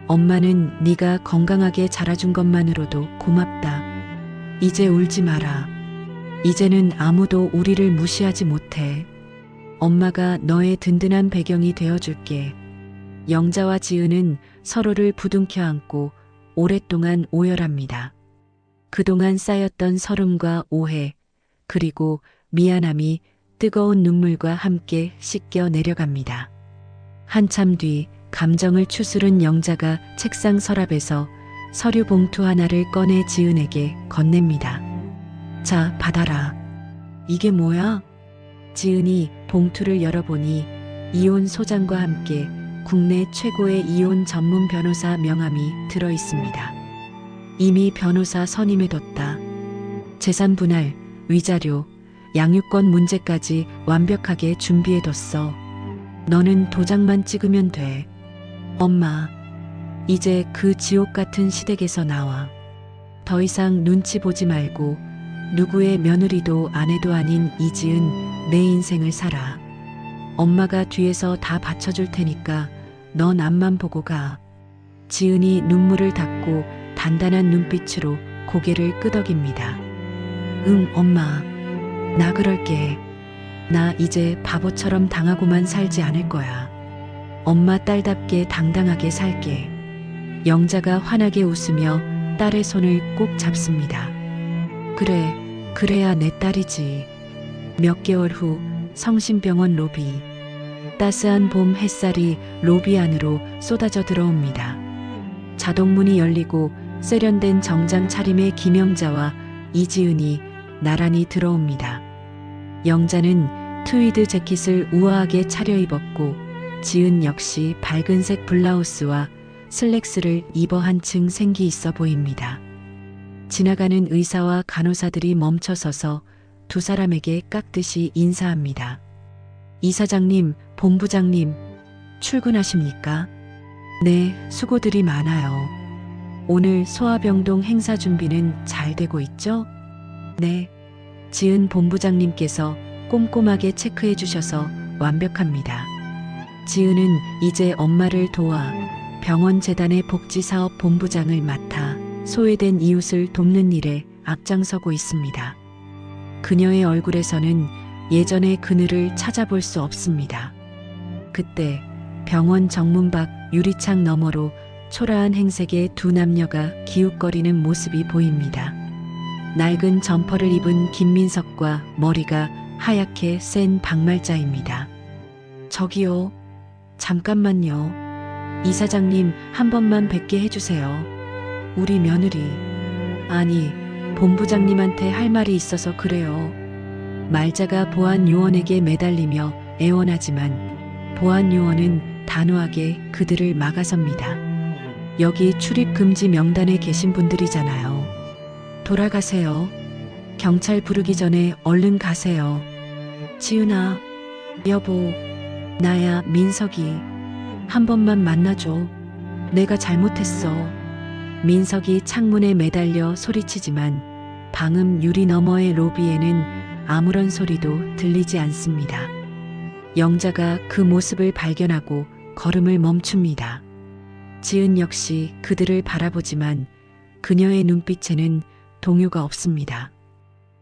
엄마는 네가 건강하게 자라준 것만으로도 고맙다. 이제 울지 마라. 이제는 아무도 우리를 무시하지 못해. 엄마가 너의 든든한 배경이 되어줄게. 영자와 지은은 서로를 부둥켜 안고 오랫동안 오열합니다. 그동안 쌓였던 서름과 오해, 그리고 미안함이 뜨거운 눈물과 함께 씻겨 내려갑니다. 한참 뒤 감정을 추스른 영자가 책상 서랍에서 서류 봉투 하나를 꺼내 지은에게 건넵니다. 자, 받아라. 이게 뭐야? 지은이 봉투를 열어보니 이혼 소장과 함께 국내 최고의 이혼 전문 변호사 명함이 들어 있습니다. 이미 변호사 선임해뒀다. 재산 분할, 위자료, 양육권 문제까지 완벽하게 준비해뒀어. 너는 도장만 찍으면 돼. 엄마, 이제 그 지옥 같은 시댁에서 나와. 더 이상 눈치 보지 말고 누구의 며느리도 아내도 아닌 이지은 내 인생을 살아. 엄마가 뒤에서 다 받쳐줄 테니까 넌 앞만 보고 가. 지은이 눈물을 닦고 단단한 눈빛으로 고개를 끄덕입니다. 응, 엄마. 나 그럴게. 나 이제 바보처럼 당하고만 살지 않을 거야. 엄마 딸답게 당당하게 살게. 영자가 환하게 웃으며 딸의 손을 꼭 잡습니다. 그래, 그래야 내 딸이지. 몇 개월 후 성심병원 로비. 따스한 봄 햇살이 로비 안으로 쏟아져 들어옵니다. 자동문이 열리고 세련된 정장 차림의 김영자와 이지은이 나란히 들어옵니다. 영자는 트위드 재킷을 우아하게 차려입었고 지은 역시 밝은색 블라우스와 슬랙스를 입어 한층 생기 있어 보입니다. 지나가는 의사와 간호사들이 멈춰서서 두 사람에게 깍듯이 인사합니다. 이사장님, 본부장님, 출근하십니까? 네, 수고들이 많아요. 오늘 소아병동 행사 준비는 잘 되고 있죠? 네. 지은 본부장님께서 꼼꼼하게 체크해 주셔서 완벽합니다. 지은은 이제 엄마를 도와 병원 재단의 복지사업 본부장을 맡아 소외된 이웃을 돕는 일에 앞장서고 있습니다. 그녀의 얼굴에서는 예전의 그늘을 찾아볼 수 없습니다. 그때 병원 정문 밖 유리창 너머로 초라한 행색의 두 남녀가 기웃거리는 모습이 보입니다. 낡은 점퍼를 입은 김민석과 머리가 하얗게 센 박말자입니다. 저기요, 잠깐만요. 이사장님 한 번만 뵙게 해주세요. 우리 며느리. 아니, 본부장님한테 할 말이 있어서 그래요. 말자가 보안 요원에게 매달리며 애원하지만 보안 요원은 단호하게 그들을 막아섭니다. 여기 출입 금지 명단에 계신 분들이잖아요. 돌아가세요. 경찰 부르기 전에 얼른 가세요. 지은아, 여보, 나야 민석이. 한 번만 만나줘. 내가 잘못했어. 민석이 창문에 매달려 소리치지만 방음 유리 너머의 로비에는 아무런 소리도 들리지 않습니다. 영자가 그 모습을 발견하고 걸음을 멈춥니다. 지은 역시 그들을 바라보지만 그녀의 눈빛에는 동요가 없습니다.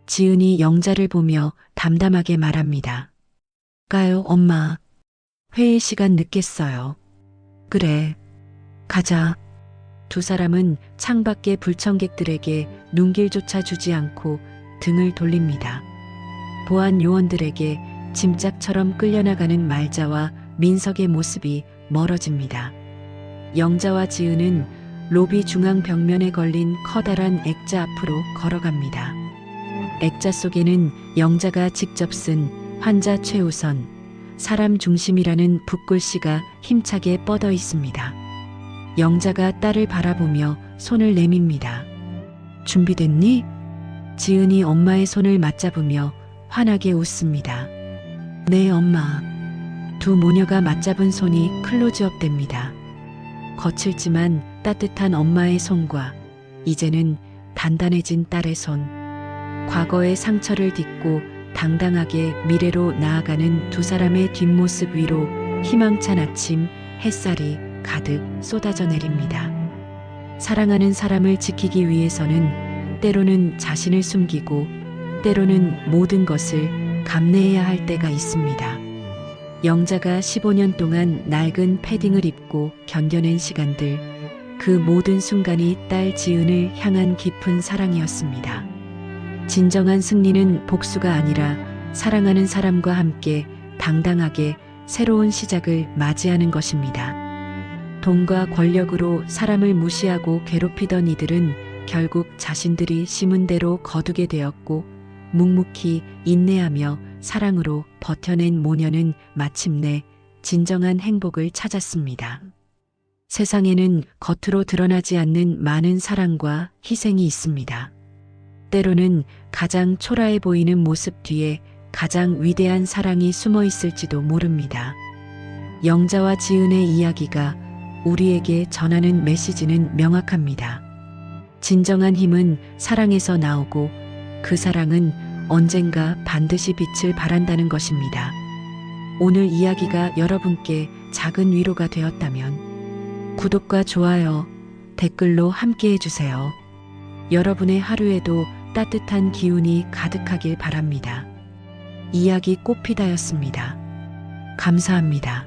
지은이 영자를 보며 담담하게 말합니다. 가요, 엄마. 회의 시간 늦겠어요. 그래, 가자. 두 사람은 창밖의 불청객들에게 눈길조차 주지 않고 등을 돌립니다. 보안 요원들에게 짐짝처럼 끌려나가는 말자와 민석의 모습이 멀어집니다. 영자와 지은은 로비 중앙 벽면에 걸린 커다란 액자 앞으로 걸어갑니다. 액자 속에는 영자가 직접 쓴 환자 최우선, 사람 중심이라는 붓글씨가 힘차게 뻗어 있습니다. 영자가 딸을 바라보며 손을 내밉니다. 준비됐니? 지은이 엄마의 손을 맞잡으며 환하게 웃습니다. 네, 엄마. 두 모녀가 맞잡은 손이 클로즈업 됩니다. 거칠지만 따뜻한 엄마의 손과 이제는 단단해진 딸의 손. 과거의 상처를 딛고 당당하게 미래로 나아가는 두 사람의 뒷모습 위로 희망찬 아침 햇살이 가득 쏟아져 내립니다. 사랑하는 사람을 지키기 위해서는 때로는 자신을 숨기고 때로는 모든 것을 감내해야 할 때가 있습니다. 영자가 15년 동안 낡은 패딩을 입고 견뎌낸 시간들, 그 모든 순간이 딸 지은을 향한 깊은 사랑이었습니다. 진정한 승리는 복수가 아니라 사랑하는 사람과 함께 당당하게 새로운 시작을 맞이하는 것입니다. 돈과 권력으로 사람을 무시하고 괴롭히던 이들은 결국 자신들이 심은 대로 거두게 되었고 묵묵히 인내하며 사랑으로 버텨낸 모녀는 마침내 진정한 행복을 찾았습니다. 세상에는 겉으로 드러나지 않는 많은 사랑과 희생이 있습니다. 때로는 가장 초라해 보이는 모습 뒤에 가장 위대한 사랑이 숨어 있을지도 모릅니다. 영자와 지은의 이야기가 우리에게 전하는 메시지는 명확합니다. 진정한 힘은 사랑에서 나오고 그 사랑은 언젠가 반드시 빛을 발한다는 것입니다. 오늘 이야기가 여러분께 작은 위로가 되었다면 구독과 좋아요, 댓글로 함께 해주세요. 여러분의 하루에도 따뜻한 기운이 가득하길 바랍니다. 이야기 꽃피다였습니다. 감사합니다.